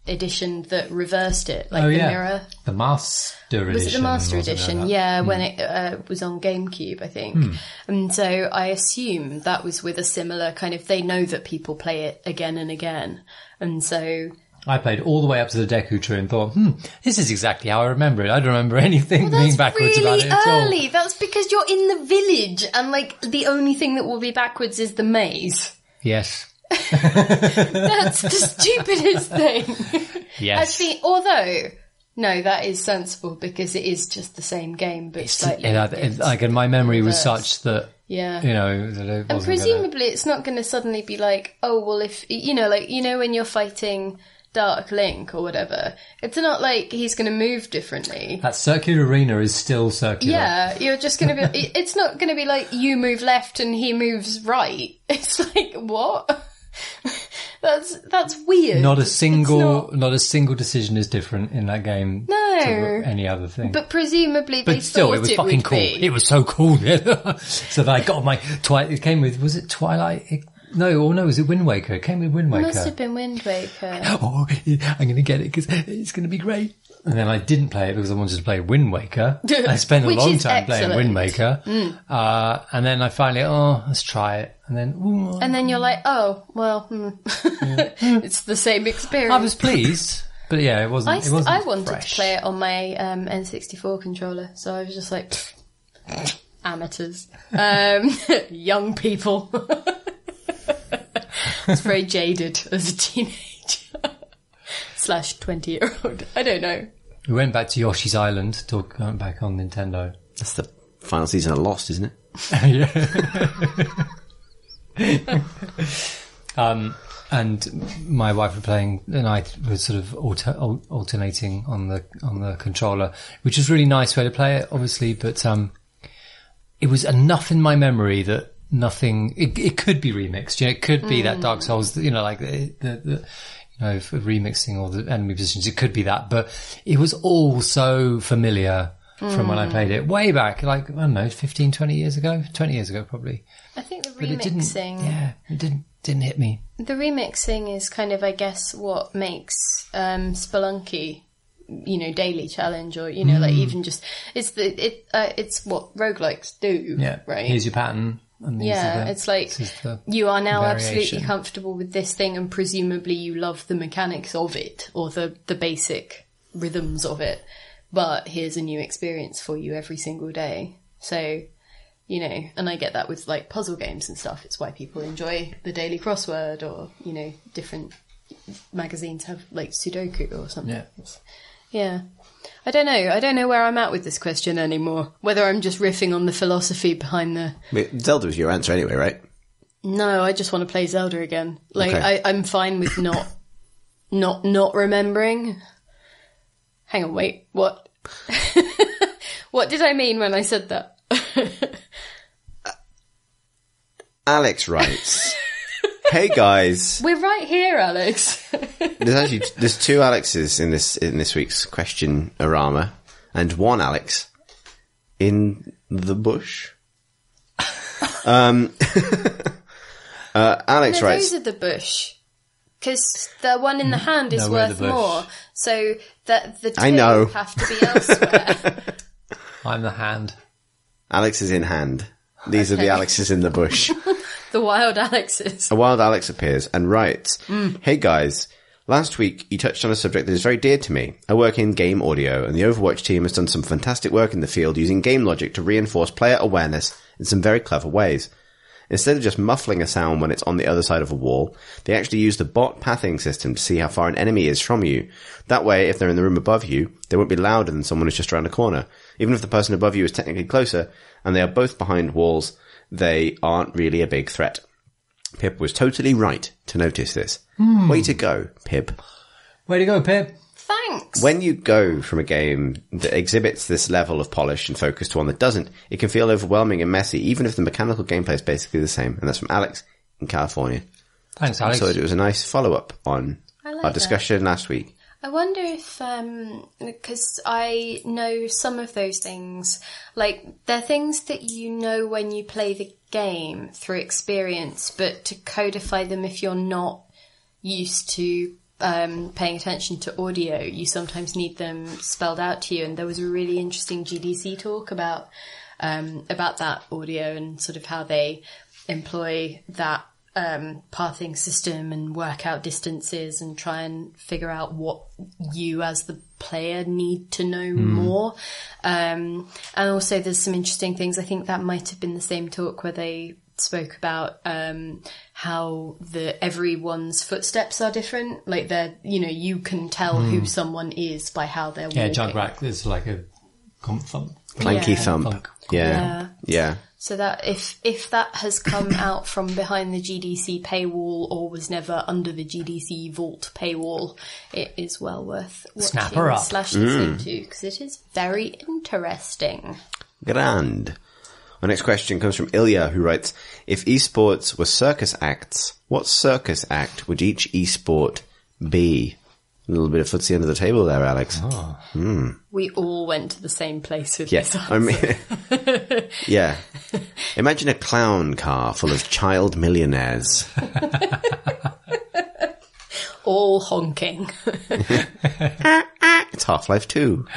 edition that reversed it, like the mirror. The Master Edition. Was it the Master Edition? Yeah, when it was on GameCube, I think. And so I assume that was with a similar kind of, they know that people play it again and again. And so... I played all the way up to the Deku Tree and thought, this is exactly how I remember it. I don't remember anything being backwards really about it at all. Early. That's because you're in the village and like the only thing that will be backwards is the maze. Yes. That's the stupidest thing. Yes. Actually, although, no, that is sensible because it is just the same game, but slightly. And my memory was such that, that it wasn't. And presumably it's not going to suddenly be like, oh, well, if, when you're fighting Dark Link or whatever, it's not like he's going to move differently. That circular arena is still circular. Yeah, you're just going to be, it's not going to be like you move left and he moves right. It's like, what? That's weird. Not a single decision is different in that game to any other thing. But presumably but still, it was fucking cool. It was so cool. So that I got my it came with, was it Twilight? Was it Wind Waker? It came with Wind Waker. It must have been Wind Waker. Oh, I'm going to get it because it's going to be great. And then I didn't play it because I wanted to play Wind Waker. I spent a long time playing Wind Waker. And then I finally, let's try it. And then you're like, oh, well, it's the same experience. I was pleased. But yeah, it wasn't I wanted fresh. to play it on my N64 controller. So I was just like, amateurs. Young people. I was very jaded as a teenager. / 20-year-old. I don't know. We went back to Yoshi's Island, going back on Nintendo. That's the final season of Lost, isn't it? Yeah. And my wife was playing, and I was sort of alternating on the controller, which was really nice way to play it, obviously, but it was enough in my memory that nothing. It could be remixed. It could be that Dark Souls. Like the remixing all the enemy positions. It could be that, but it was all so familiar from when I played it way back, like, I don't know, 15, 20 years ago? 20 years ago, probably. I think the remixing... It didn't hit me. The remixing is kind of, I guess, what makes Spelunky, daily challenge, or, like even just... It's what roguelikes do, right? Here's your pattern. It's like, you are now absolutely comfortable with this thing and presumably you love the mechanics of it, or the basic rhythms of it. But here's a new experience for you every single day. So, and I get that with like puzzle games and stuff. It's why people enjoy the Daily Crossword, or, different magazines have like Sudoku or something. Yeah. I don't know. I don't know where I'm at with this question anymore. Whether I'm just riffing on the philosophy behind the... Zelda was your answer anyway, right? No, I just want to play Zelda again. Like, okay. I'm fine with not remembering. Hang on, wait, what? What did I mean when I said that? Alex writes, hey guys. We're right here, Alex. There's two Alexes in this week's question-orama, and one Alex in the bush. Alex writes... Those are the bush. Because the one in the hand is worth more. So that the two have to be elsewhere. I'm the hand. Alex is in hand. These are the Alexes in the bush. The wild Alexes. A wild Alex appears and writes, hey guys, last week you touched on a subject that is very dear to me. I work in game audio, and the Overwatch team has done some fantastic work in the field using game logic to reinforce player awareness in some very clever ways. Instead of just muffling a sound when it's on the other side of a wall, they actually use the bot pathing system to see how far an enemy is from you. That way, if they're in the room above you, they won't be louder than someone who's just around a corner. Even if the person above you is technically closer, and they are both behind walls, they aren't really a big threat. Pip was totally right to notice this. Way to go, Pip. Way to go, Pip. Thanks. When you go from a game that exhibits this level of polish and focus to one that doesn't, it can feel overwhelming and messy, even if the mechanical gameplay is basically the same. And that's from Alex in California. Thanks, Alex. So it was a nice follow-up on our discussion last week. I wonder if, because I know some of those things, like, they're things that you know when you play the game through experience, but to codify them if you're not used to paying attention to audio, you sometimes need them spelled out to you. And there was a really interesting GDC talk about that audio and sort of how they employ that pathing system and work out distances and try and figure out what you as the player need to know more. And also there's some interesting things. I think that might have been the same talk where they spoke about how everyone's footsteps are different. Like you can tell who someone is by how they're walking. Yeah, Jugrack is like a thump. Clanky thump. Yeah. So that if that has come out from behind the GDC paywall or was never under the GDC vault paywall, it is well worth watching Snap her up. / listening to, because it is very interesting. Grand. Our next question comes from Ilya, who writes, if esports were circus acts, what circus act would each esport be? A little bit of footsie under the table there, Alex. Oh. We all went to the same place with this answer. Yeah. Imagine a clown car full of child millionaires. All honking. It's Half-Life 2.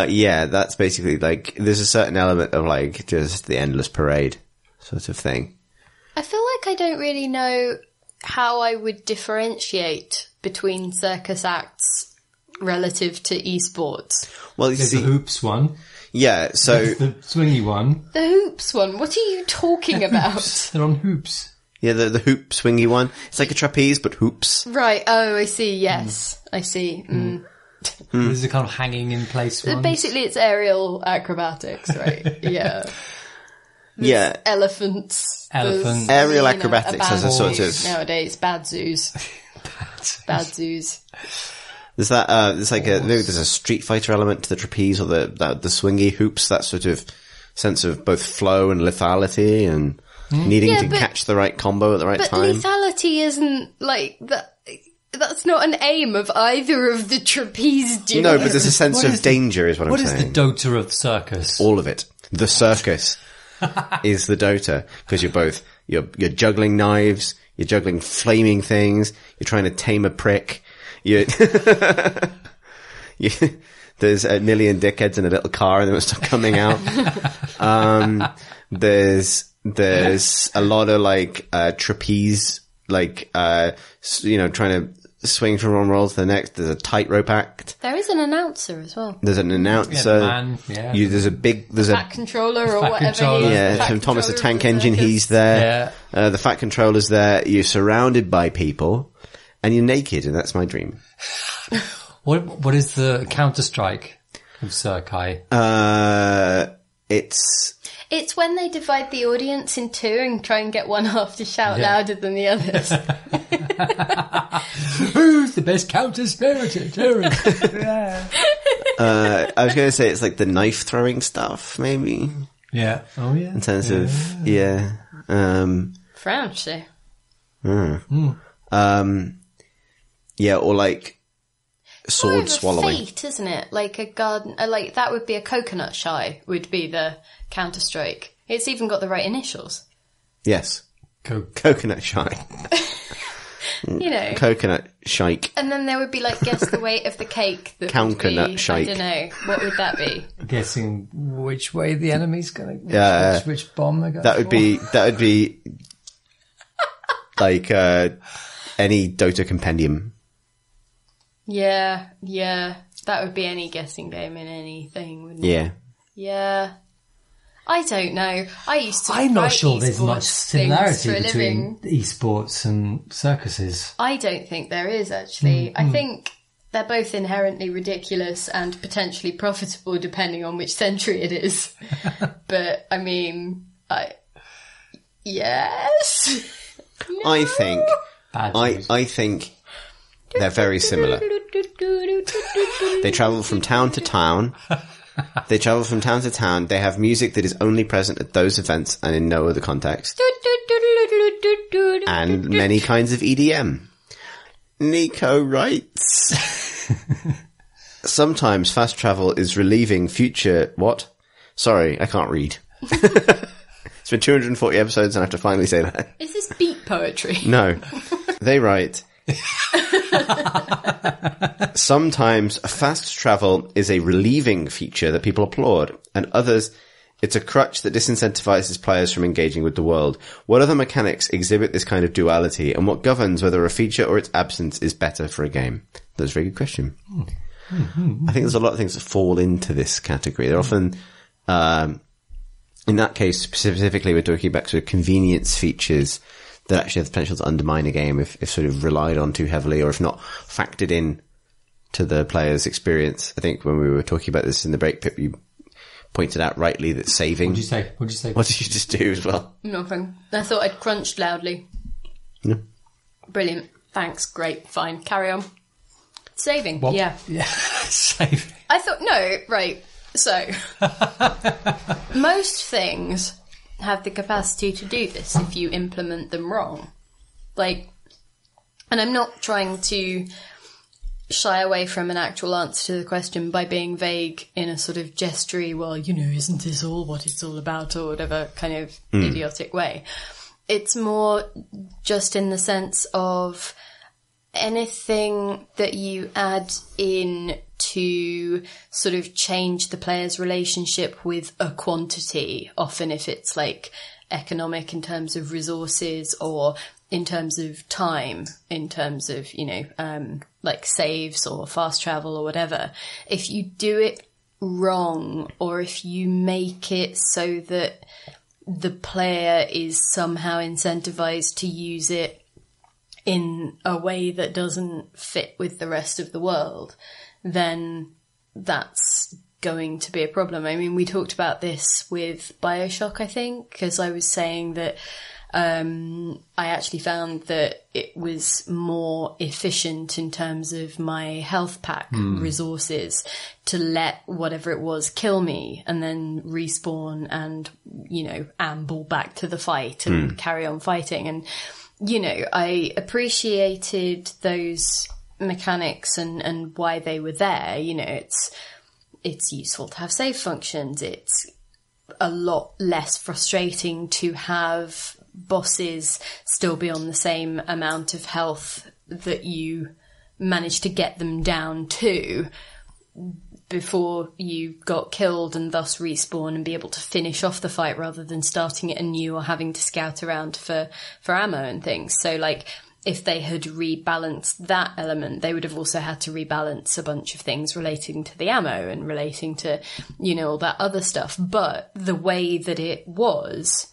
Yeah, that's basically like, there's a certain element of like just the endless parade sort of thing. I feel like I don't really know how I would differentiate between circus acts relative to esports. Well, There's the hoops one. Yeah, so... There's the swingy one. The hoops one? What are you talking about? They're on hoops. Yeah, the hoop swingy one. It's like a trapeze, but hoops. Right, oh, I see, yes. I see. There's a kind of hanging in place one. Basically, it's aerial acrobatics, right? Yeah. Yeah. Elephants. Aerial acrobatics has a sort of... Nowadays, bad zoos. Bad zoos. There's that, there's a Street Fighter element to the trapeze or the swingy hoops, that sort of sense of both flow and lethality and needing to catch the right combo at the right time. But lethality isn't like that. That's not an aim of either of the trapeze duos. No, but there's a sense of danger is what I'm saying. What is the Dota of circus? All of it. The circus is the Dota, because you're juggling knives, you're juggling flaming things, you're trying to tame a prick, there's a million dickheads in a little car and they won't stop coming out. There's a lot of like trapeze, like trying to swing from one roll to the next. There's a tightrope act. There is an announcer as well. There's an announcer. There's a fat controller or whatever. From Thomas the Tank Engine, he's there. The fat controller's there. You're surrounded by people, and you're naked, and that's my dream. What is the Counter-Strike of Circi? It's when they divide the audience in two and try and get one half to shout louder than the others. Who's the best counter-spirit? I was going to say it's like the knife throwing stuff, maybe. Yeah. Oh, yeah. In terms of, Franche. Yeah, or like sword swallowing. Fate, isn't it? Like a garden, like that would be a coconut shy, would be the Counter-Strike. It's even got the right initials. Yes. Coconut shy. Coconut shike. And then there would be like, guess the weight of the cake. Coconut shike. I don't know. What would that be? Guessing which way the enemy's going to, which bomb they're going That would be like, any Dota compendium. Yeah. That would be any guessing game in anything, wouldn't it? Yeah. Yeah. I don't know. I'm not sure there's much similarity between esports and circuses. I don't think there is, actually. I think they're both inherently ridiculous and potentially profitable depending on which century it is. But, I mean, yes. No. I think they're very similar. They travel from town to town They travel from town to town. They have music that is only present at those events and in no other context. And many kinds of EDM. Nico writes, sometimes fast travel is relieving future... What? Sorry, I can't read. It's been 240 episodes and I have to finally say that. Is this beat poetry? No. They write... Sometimes fast travel is a relieving feature that people applaud, and others, it's a crutch that disincentivizes players from engaging with the world. What other mechanics exhibit this kind of duality, and what governs whether a feature or its absence is better for a game? That's a very good question. I think there's a lot of things that fall into this category. They're often, in that case specifically, we're talking about sort of convenience features that actually have the potential to undermine a game if sort of relied on too heavily, or if not factored in to the player's experience. I think when we were talking about this in the break, Pip, you pointed out rightly that saving... What did you say? What did you just do as well? Nothing. I thought I'd crunched loudly. No. Brilliant. Thanks. Great. Fine. Carry on. Saving. What? Yeah. Saving. I thought, no, right. So, most things have the capacity to do this if you implement them wrong. Like, and I'm not trying to shy away from an actual answer to the question by being vague in a sort of gestury, well, isn't this all what it's all about, or whatever kind of idiotic way. It's more just in the sense of anything that you add in to sort of change the player's relationship with a quantity, often if it's like economic in terms of resources or in terms of time, in terms of, like saves or fast travel or whatever. If you do it wrong, or if you make it so that the player is somehow incentivized to use it in a way that doesn't fit with the rest of the world, then that's going to be a problem. I mean, we talked about this with BioShock, I think, because I was saying that I actually found that it was more efficient in terms of my health pack resources to let whatever it was kill me and then respawn and, amble back to the fight and carry on fighting. And, I appreciated those mechanics and why they were there. It's useful to have save functions. It's a lot less frustrating to have bosses still be on the same amount of health that you managed to get them down to before you got killed, and thus respawn and be able to finish off the fight rather than starting it anew or having to scout around for ammo and things. So like, if they had rebalanced that element, they would have also had to rebalance a bunch of things relating to the ammo and relating to, all that other stuff. But the way that it was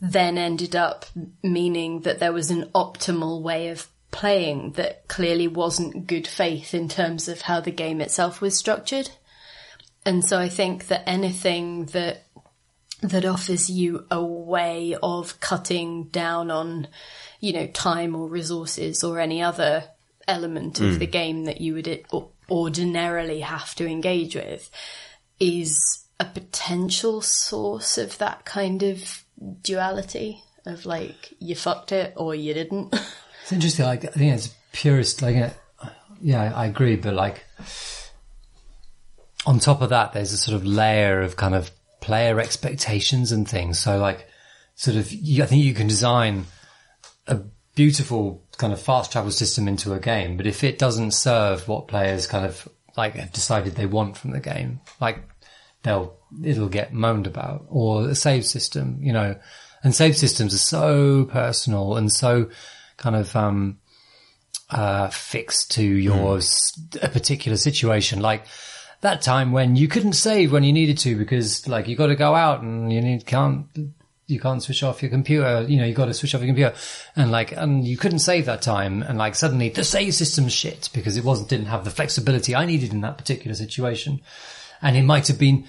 then ended up meaning that there was an optimal way of playing that clearly wasn't good faith in terms of how the game itself was structured. And so I think that anything that offers you a way of cutting down on, time or resources or any other element of the game that you would ordinarily have to engage with is a potential source of that kind of duality of like, you fucked it or you didn't. It's interesting. I think it's purist. I agree. But on top of that, there's a sort of layer of kind of player expectations and things. So I think you can design a beautiful kind of fast travel system into a game, but if it doesn't serve what players kind of have decided they want from the game, it'll get moaned about. Or a save system, and save systems are so personal and so kind of fixed to a particular situation. Like that time when you couldn't save when you needed to because you got to go out and you can't switch off your computer. You got to switch off your computer, and you couldn't save that time, and suddenly the save system's shit because it didn't have the flexibility I needed in that particular situation, and it might have been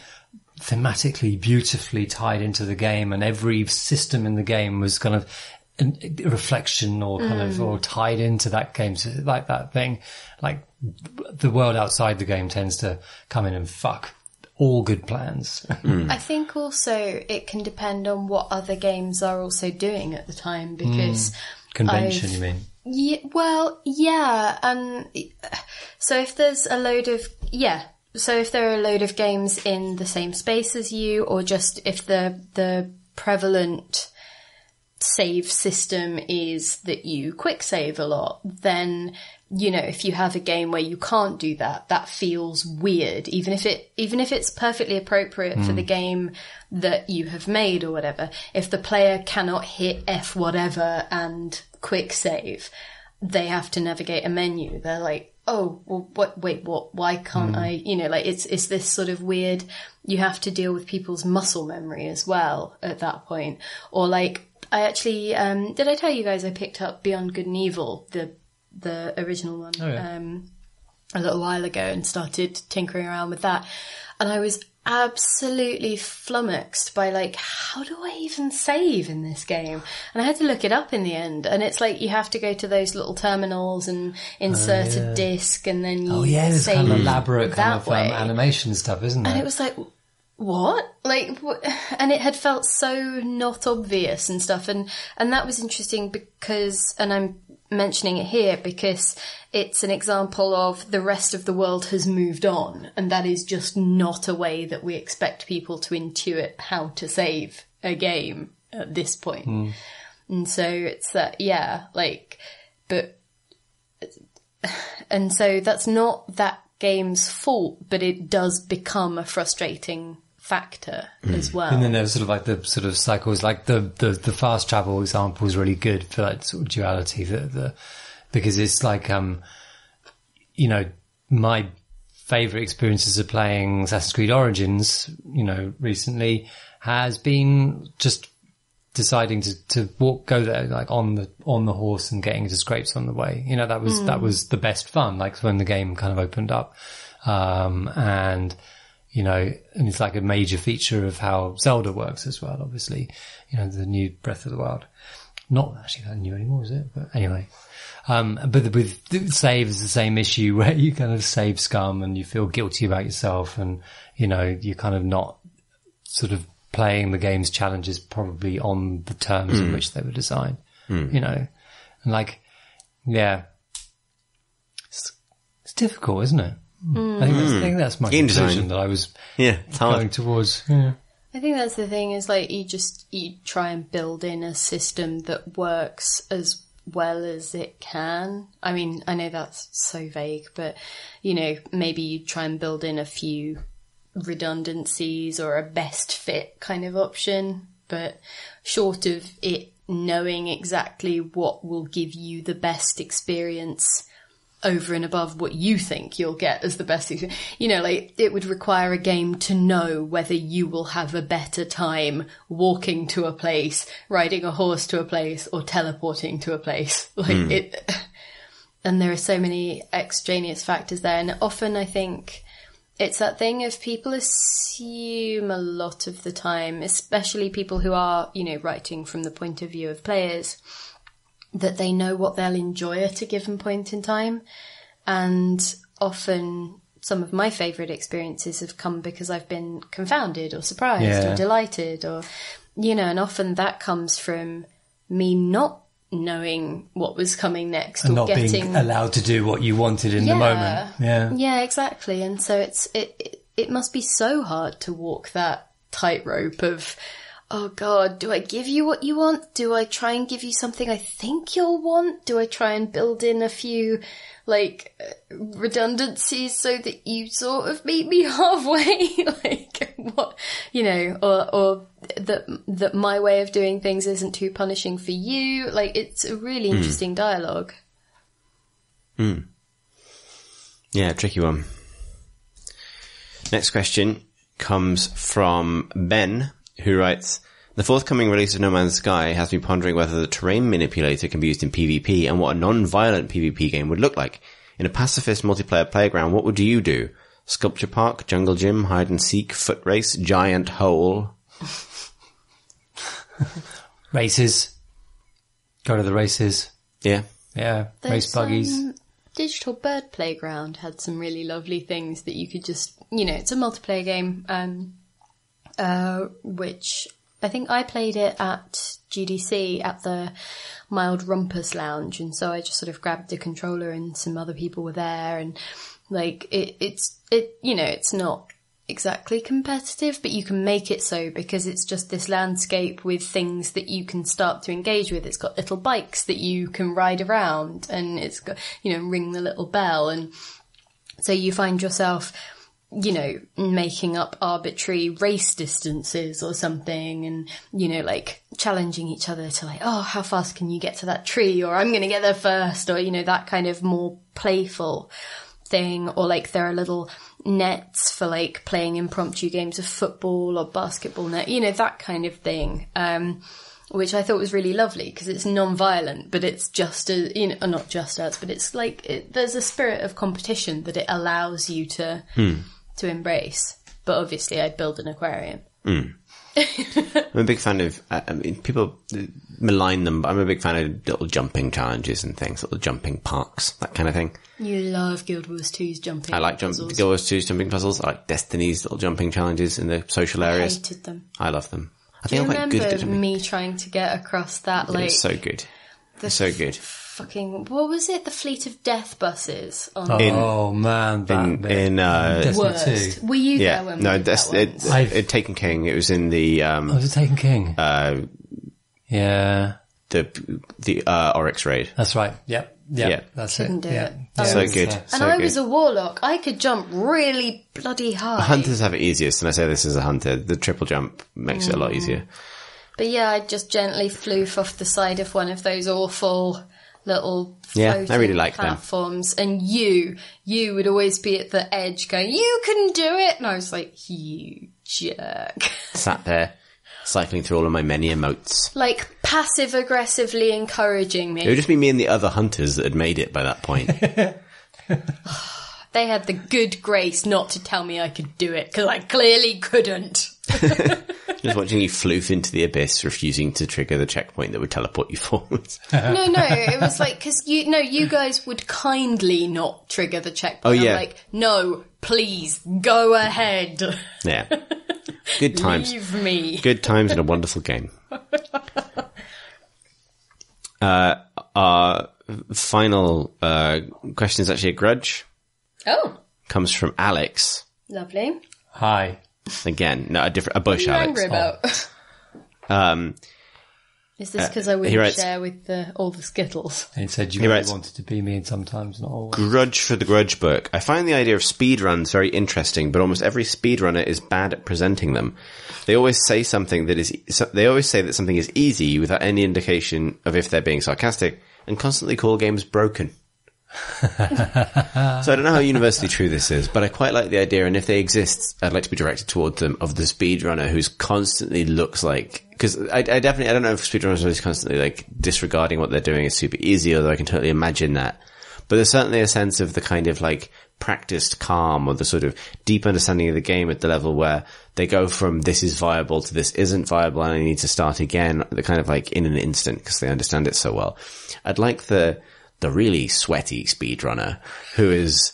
thematically beautifully tied into the game, and every system in the game was kind of a reflection or kind of or tied into that game. So like that thing, the world outside the game tends to come in and fuck all good plans. I think also it can depend on what other games are also doing at the time, because Convention, you mean? Yeah, well, yeah, and so if there's a load of so if there are a load of games in the same space as you, or just if the prevalent save system is that you quick save a lot, then, you know, if you have a game where you can't do that, that feels weird, even if it's perfectly appropriate for the game that you have made or whatever. If the player cannot hit F whatever and quick save, they have to navigate a menu. They're like, oh, well, what, why can't I, you know, like it's this sort of weird, you have to deal with people's muscle memory as well at that point. Or like, I actually, did I tell you guys I picked up Beyond Good and Evil, the original one, a little while ago, and started tinkering around with that. And I was absolutely flummoxed by like, how do I even save in this game? And I had to look it up in the end. And it's like, you have to go to those little terminals and insert a disc, and then you there's save kind of elaborate kind of way. animation stuff, isn't there? And it was like, what? Like, and it had felt so not obvious and stuff. And that was interesting because, and I'm mentioning it here because it's an example of the rest of the world has moved on, and that is just not a way that we expect people to intuit how to save a game at this point. And so it's that, and so that's not that game's fault, but it does become a frustrating factor as well. And then there's sort of like the sort of cycles, like the fast travel example is really good for that sort of duality, because it's like, you know, my favorite experiences of playing Assassin's Creed Origins, you know, recently has been just deciding to go there, like on the horse and getting into scrapes on the way. You know, that was the best fun, like when the game kind of opened up. And, you know, and it's like a major feature of how Zelda works as well, obviously, you know, the new Breath of the Wild. Not actually that new anymore, is it? But anyway. But with save is the same issue where you kind of save scum and you feel guilty about yourself, and, you know, you're kind of not sort of playing the game's challenges probably on the terms in which they were designed, you know, and like, it's difficult, isn't it? I think that's my conclusion that I was going towards. Yeah. I think that's the thing, is like you try and build in a system that works as well as it can. I mean, I know that's so vague, but, you know, maybe you try and build in a few redundancies or a best fit kind of option, but short of it knowing exactly what will give you the best experience over and above what you think you'll get as the best experience, you know, like it would require a game to know whether you will have a better time walking to a place, riding a horse to a place, or teleporting to a place. Like it, and there are so many extraneous factors there. And often I think it's that thing of people assume a lot of the time, especially people who are, you know, writing from the point of view of players, that they know what they'll enjoy at a given point in time. And often some of my favourite experiences have come because I've been confounded or surprised or delighted, or, you know, and often that comes from me not knowing what was coming next, and or not being allowed to do what you wanted in the moment. Yeah, exactly. And so it must be so hard to walk that tightrope of, oh God, do I give you what you want? Do I try and give you something I think you'll want? Do I try and build in a few like redundancies so that you sort of meet me halfway? Like what, you know, or that my way of doing things isn't too punishing for you. Like it's a really interesting dialogue. Yeah, tricky one. Next question comes from Ben, who writes, the forthcoming release of No Man's Sky has me pondering whether the terrain manipulator can be used in PvP and what a non-violent PvP game would look like. In a pacifist multiplayer playground, what would you do? Sculpture park, jungle gym, hide and seek, foot race, giant hole? Races. Go to the races. Yeah. Yeah, race buggies. Digital Bird Playground had some really lovely things that you could just, it's a multiplayer game, which I think I played it at GDC at the Mild Rumpus Lounge, and so I just sort of grabbed the controller and some other people were there, and like it's not exactly competitive, but you can make it so because it's just this landscape with things that you can start to engage with. It's got little bikes that you can ride around, and it's got, ring the little bell, and so you find yourself making up arbitrary race distances or something, and like challenging each other to like, oh, how fast can you get to that tree, or I'm gonna get there first, or that kind of more playful thing. Or like there are little nets for like playing impromptu games of football or basketball net, that kind of thing, which I thought was really lovely because it's non-violent, but it's just not just as, but it's like there's a spirit of competition that it allows you to embrace. But obviously I'd build an aquarium. I'm a big fan of, people malign them, but I'm a big fan of little jumping challenges and things, little jumping parks, that kind of thing. You love Guild Wars 2's jumping I like puzzles. Guild Wars 2's jumping puzzles. I like Destiny's little jumping challenges in the social areas. I hated them. I love them. I Do think you I'm quite good at remember jumping. me trying to get across that, like... It's so good. It's so good. Fucking... What was it? The Fleet of Death buses? On Man, that bit. In Destiny Worst. 2. Were you there when we did that once? it Taken King. It was in the Was it Taken King? Yeah. the Oryx raid. That's right. Yep. Yeah. That's Couldn't it. do Yeah. it. Yeah. So good. And So I good. was a warlock. I could jump really bloody high. Hunters have it easiest, and I say this as a hunter. The triple jump makes it a lot easier. But yeah, I just gently flew off the side of one of those awful little Yeah, I floating really like them. platforms. And you would always be at the edge going, you can do it. And I was like, you jerk. Sat there, cycling through all of my many emotes. Like passive aggressively encouraging me. It would just be me and the other hunters that had made it by that point. They had the good grace not to tell me I could do it, because I clearly couldn't. Just watching you floof into the abyss, refusing to trigger the checkpoint that would teleport you forwards. No, it was like, because you guys would kindly not trigger the checkpoint. Oh, yeah. I'm like, no, please, go ahead. Yeah. Good times. Leave me. Good times and a wonderful game. Our final question is actually a grudge. Oh, Comes from Alex. lovely. Hi. Again, no, a bush What are you Alex. angry about? Is this because I he wouldn't writes- share with all the Skittles? And he said you He really writes- wanted to be me and sometimes not always. Grudge for the Grudge book. I find the idea of speedruns very interesting, but almost every speedrunner is bad at presenting them. They always say that something is easy without any indication of if they're being sarcastic, and constantly call games broken. So I don't know how universally true this is, but I quite like the idea, and if they exist, I'd like to be directed towards them, of the speedrunner who's constantly looks like, because I don't know if speedrunners are constantly like disregarding what they're doing is super easy, although I can totally imagine that. But there's certainly a sense of the kind of like practiced calm, or the sort of deep understanding of the game at the level where they go from this is viable to this isn't viable and I need to start again, the kind of like in an instant, because they understand it so well. I'd like the really sweaty speedrunner who is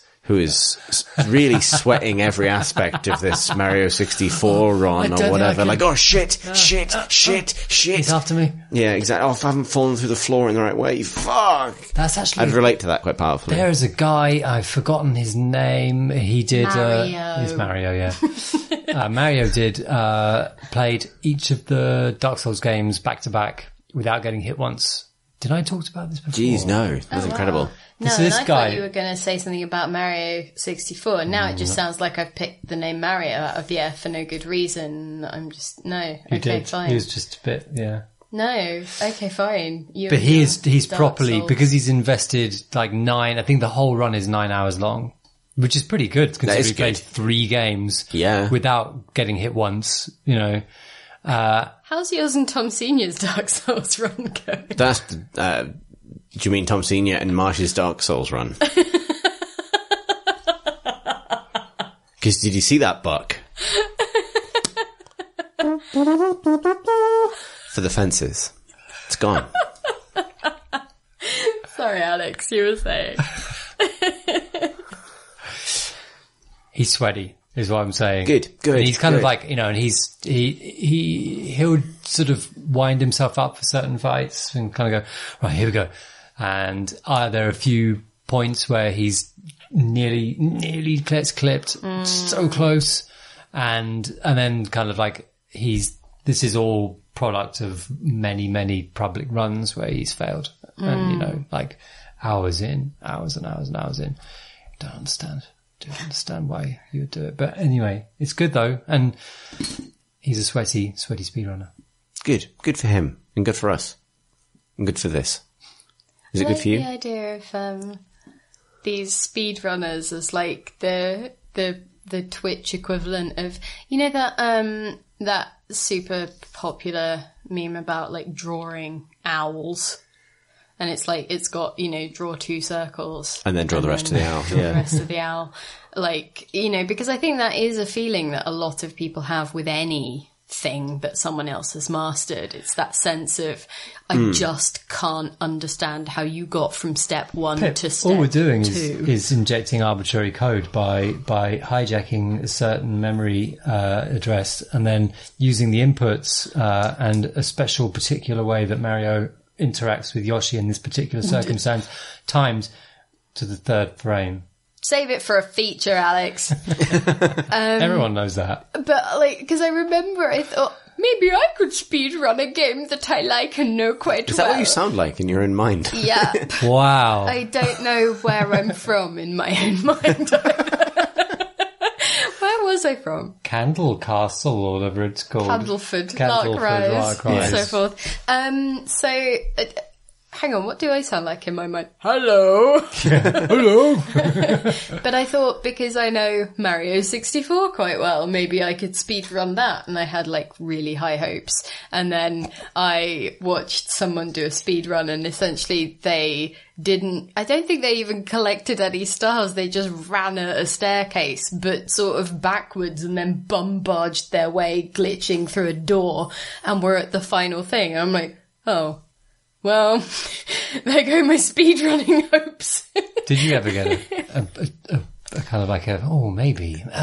really sweating every aspect of this Mario 64 run or whatever. Like, oh shit. He's after me. Yeah, exactly. Oh, if I haven't fallen through the floor in the right way, fuck. That's actually... I'd relate to that quite powerfully. There is a guy, I've forgotten his name. He did... Mario. He's Mario, yeah. Mario played each of the Dark Souls games back to back without getting hit once. Did I talk about this before? Jeez, no. That's incredible. No, So and this I guy- thought you were going to say something about Mario 64. Now it just sounds like I've picked the name Mario out of the air for no good reason. I'm just, no. He Okay, did. fine. He was just a bit, yeah. No. Okay, fine. But he's Dark properly, Souls. because he's invested like 9, I think the whole run is 9 hours long, which is pretty good considering is he played good. 3 games without getting hit once, you know. How's yours and Tom Senior's Dark Souls run going? That's, do you mean Tom Senior and Marsh's Dark Souls run? Because did you see that buck? For the fences. It's gone. Sorry, Alex, you were saying. He's sweaty, is what I'm saying. Good. And he's kind of like, and he'll sort of wind himself up for certain fights and kind of go, right, here we go. And there are a few points where he's nearly gets clipped, so close. And then kind of like this is all product of many public runs where he's failed. And, like hours and hours in. Don't understand why you would do it. But anyway, it's good though. And he's a sweaty speedrunner. Good for him and good for us and good for this. Is it good for you? The idea of these speedrunners as like the Twitch equivalent of, that super popular meme about like drawing owls. And it's like, it's got, draw 2 circles. And then draw the rest of the owl. Draw the rest of the owl. Like, because I think that is a feeling that a lot of people have with anything that someone else has mastered. It's that sense of, I just can't understand how you got from step 1 to step 2. All we're doing is injecting arbitrary code by hijacking a certain memory address and then using the inputs and a special particular way that Mario interacts with Yoshi in this particular circumstance timed to the 3rd frame. Save it for a feature, Alex. Everyone knows that. But because I remember I thought maybe I could speedrun a game that I like and know quite well. Is that what you sound like in your own mind? Yeah. Wow. I don't know where I'm from in my own mind. Where was I from? Candle Castle, or whatever it's called. Candleford, Lark Rise, and so forth. Hang on, what do I sound like in my mind? Hello! Hello! But I thought, because I know Mario 64 quite well, maybe I could speedrun that, and I had like really high hopes. And then I watched someone do a speedrun, and essentially I don't think they even collected any stars, they just ran a staircase, but sort of backwards, and then bum-barged their way, glitching through a door, and were at the final thing. And I'm like, oh. Well, there go my speedrunning hopes. Did you ever get a kind of like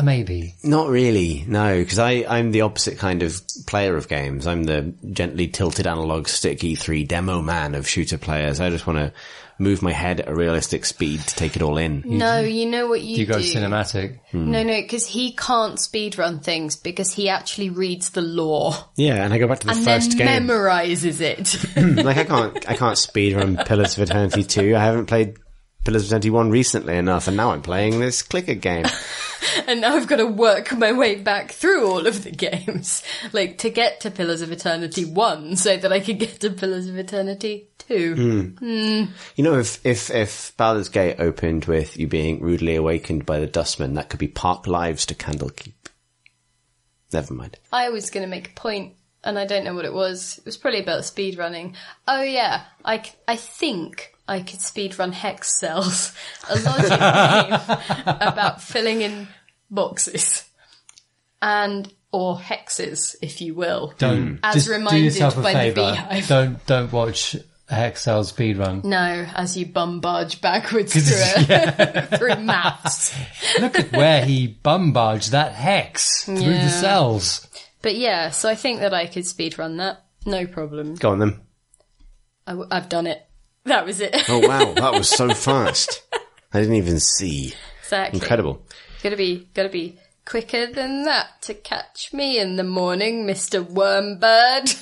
maybe? Not really, no, because I'm the opposite kind of player of games. I'm the gently tilted analog stick E3 demo man of shooter players. I just want to move my head at a realistic speed to take it all in. No, you know what you do? You go cinematic. No, because he can't speedrun things because he actually reads the lore. Yeah, and I go back to the first game. And then memorises it. Like I can't speedrun Pillars of Eternity 2. I haven't played Pillars of Eternity 1 recently enough, and now I'm playing this clicker game. And now I've got to work my way back through all of the games, like to get to Pillars of Eternity 1 so that I could get to Pillars of Eternity 2. You know, if Baldur's Gate opened with you being rudely awakened by the Dustman, that could be Park Lives to Candlekeep. Never mind. I was going to make a point, and I don't know what it was. It was probably about speedrunning. Oh yeah, I think I could speedrun Hex Cells, a logic game about filling in boxes. Or hexes, if you will. As reminded by the Beehive. Don't watch Hexel speedrun. No, as you bum-barge backwards through maths. Look at where he bum-barged that hex through the cells. But yeah, so I think that I could speedrun that. No problem. Go on then. I've done it. That was it. Oh wow, that was so fast. I didn't even see. Exactly. Incredible. Gotta be quicker than that to catch me in the morning, Mr. Wormbird.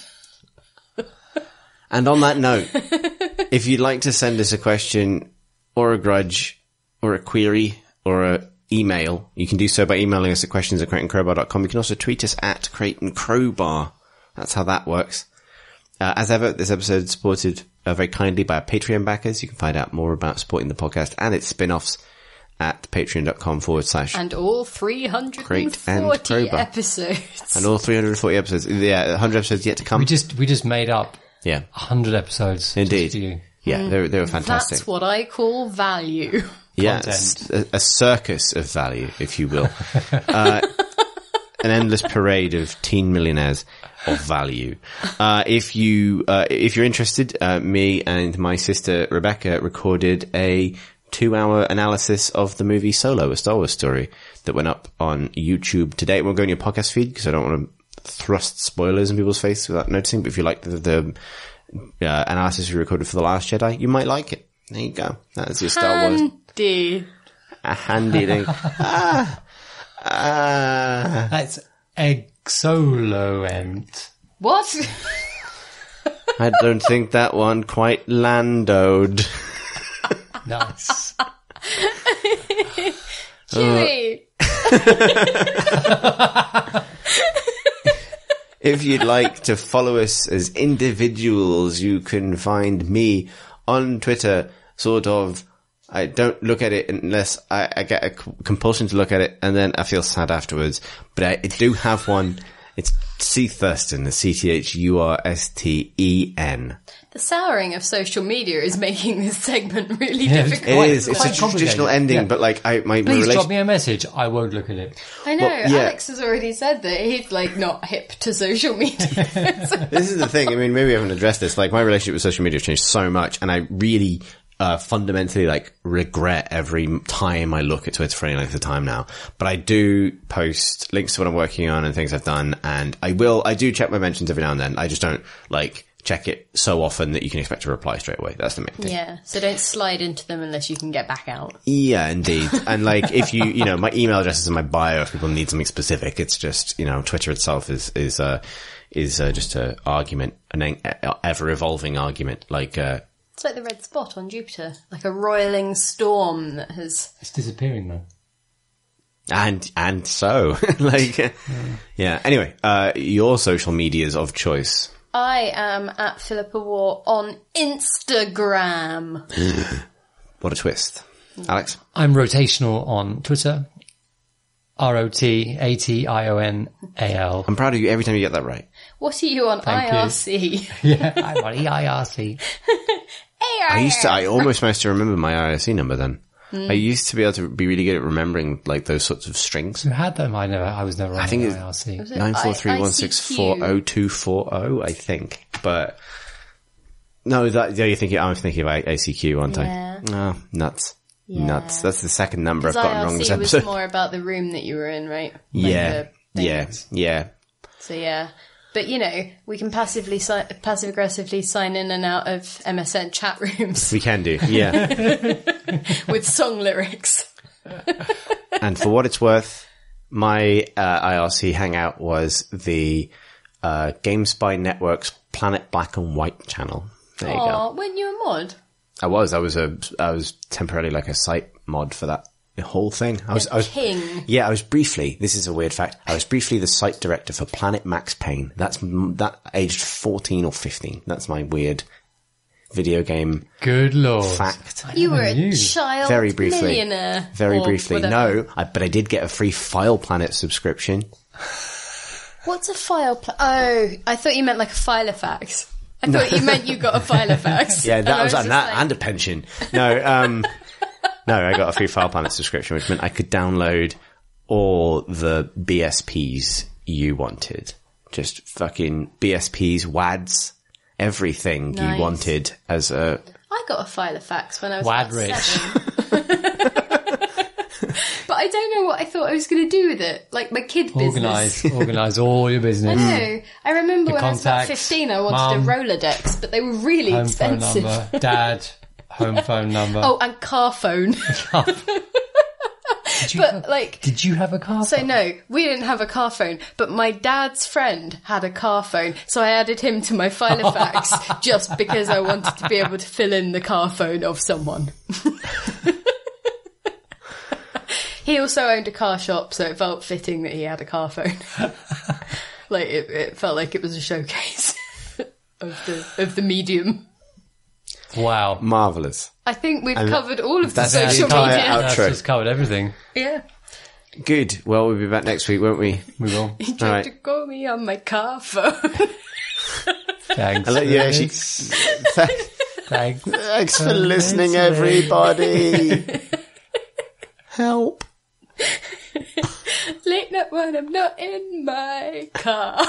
And on that note, if you'd like to send us a question or a grudge or a query or an email, you can do so by emailing us at questions@crateandcrowbar.com. You can also tweet us at Crate and Crowbar. That's how that works. As ever, this episode is supported very kindly by our Patreon backers. You can find out more about supporting the podcast and its spin-offs at patreon.com/ And all 340 episodes. And all 340 episodes. Yeah, 100 episodes yet to come. We just made up 100 episods. Indeed. Just for you. Yeah, they were fantastic. That's what I call value. Yeah, a circus of value, if you will. An endless parade of teen millionaires of value. If you're interested, me and my sister Rebecca recorded a 2-hour analysis of the movie Solo, a Star Wars story, that went up on YouTube today. It won't go in your podcast feed because I don't want to thrust spoilers in people's face without noticing. But if you like the analysis we recorded for The Last Jedi, you might like it. There you go. That's your Star Wars. A handy thing. That's excellent. What? I don't think that one quite landoed. Nice. Chewy. If you'd like to follow us as individuals, you can find me on Twitter, sort of. I don't look at it unless I get a compulsion to look at it, and then I feel sad afterwards. But I do have one. It's C. Thurston, the CTHURSTEN. The souring of social media is making this segment really difficult. It is. It's a traditional ending, but like Please drop me a message. I won't look at it. I know. Well, yeah. Alex has already said that he's like not hip to social media. This is the thing. I mean, maybe we haven't addressed this. Like my relationship with social media has changed so much, and I really fundamentally like regret every time I look at Twitter for any length of time now. But I do post links to what I'm working on and things I've done, and I do check my mentions every now and then. I just don't like check it so often that you can expect a reply straight away. That's the main thing. Yeah. So don't slide into them unless you can get back out. Yeah, indeed. And like if you know, my email address is in my bio if people need something specific. It's just, you know, Twitter itself is just an argument, an ever evolving argument. Like it's like the red spot on Jupiter, like a roiling storm that has... It's disappearing though. And so, like, yeah. Anyway, your social medias of choice. I am at Philippa War on Instagram. What a twist. Alex? I'm rotational on Twitter. ROTATIONAL. I'm proud of you every time you get that right. What are you on IRC? Yeah, I'm on EIRC. I almost managed to remember my IRC number then. I used to be able to be really good at remembering like those sorts of strings. You had them? I was never on I think it's IRC. 943164020, I think. But no, I'm thinking of ACQ, aren't I? Oh, nuts. Yeah. Nuts. That's the second number I've gotten wrong this episode. IRC was more about the room that you were in, right? Yeah. So yeah. But, you know, we can passive-aggressively sign in and out of MSN chat rooms. We can do, yeah. With song lyrics. And for what it's worth, my IRC hangout was the GameSpy Network's Planet Black and White channel. There you go. Weren't you a mod? I was temporarily like a site mod for that whole thing. I was king. Yeah, I was briefly, this is a weird fact, I was briefly the site director for Planet Max Payne. That aged 14 or 15. That's my weird video game Good Lord. fact. You were a child Very briefly. millionaire. Very briefly. Whatever. No, but I did get a free File Planet subscription. What's a file Oh, I thought you meant like a Filofax. I thought you meant you got a Filofax. Yeah, that was and a pension. No, no, I got a free File Planet subscription, which meant I could download all the BSPs you wanted. Just fucking BSPs, WADs, everything you wanted as a... I got a Filofax when I was WAD about rich. 7. But I don't know what I thought I was going to do with it. Like my kid business. Organise all your business. I know. I remember when I was about contacts, a Roledex, but they were really home expensive. phone number, dad, home phone number. Oh, and car phone. Did you have a car phone? So no, we didn't have a car phone, but my dad's friend had a car phone, so I added him to my Filofax just because I wanted to be able to fill in the car phone of someone. He also owned a car shop, so it felt fitting that he had a car phone. Like it felt like it was a showcase of the medium. Wow. Marvellous. I think we've covered all of the social entire media. outro. That's just covered everything. Yeah. Good. Well, we'll be back next week, won't we? We will. He tried to call me on my car phone. Thanks. I'll let you actually... Thanks for listening, everybody. Help. Late night when I'm not in my car.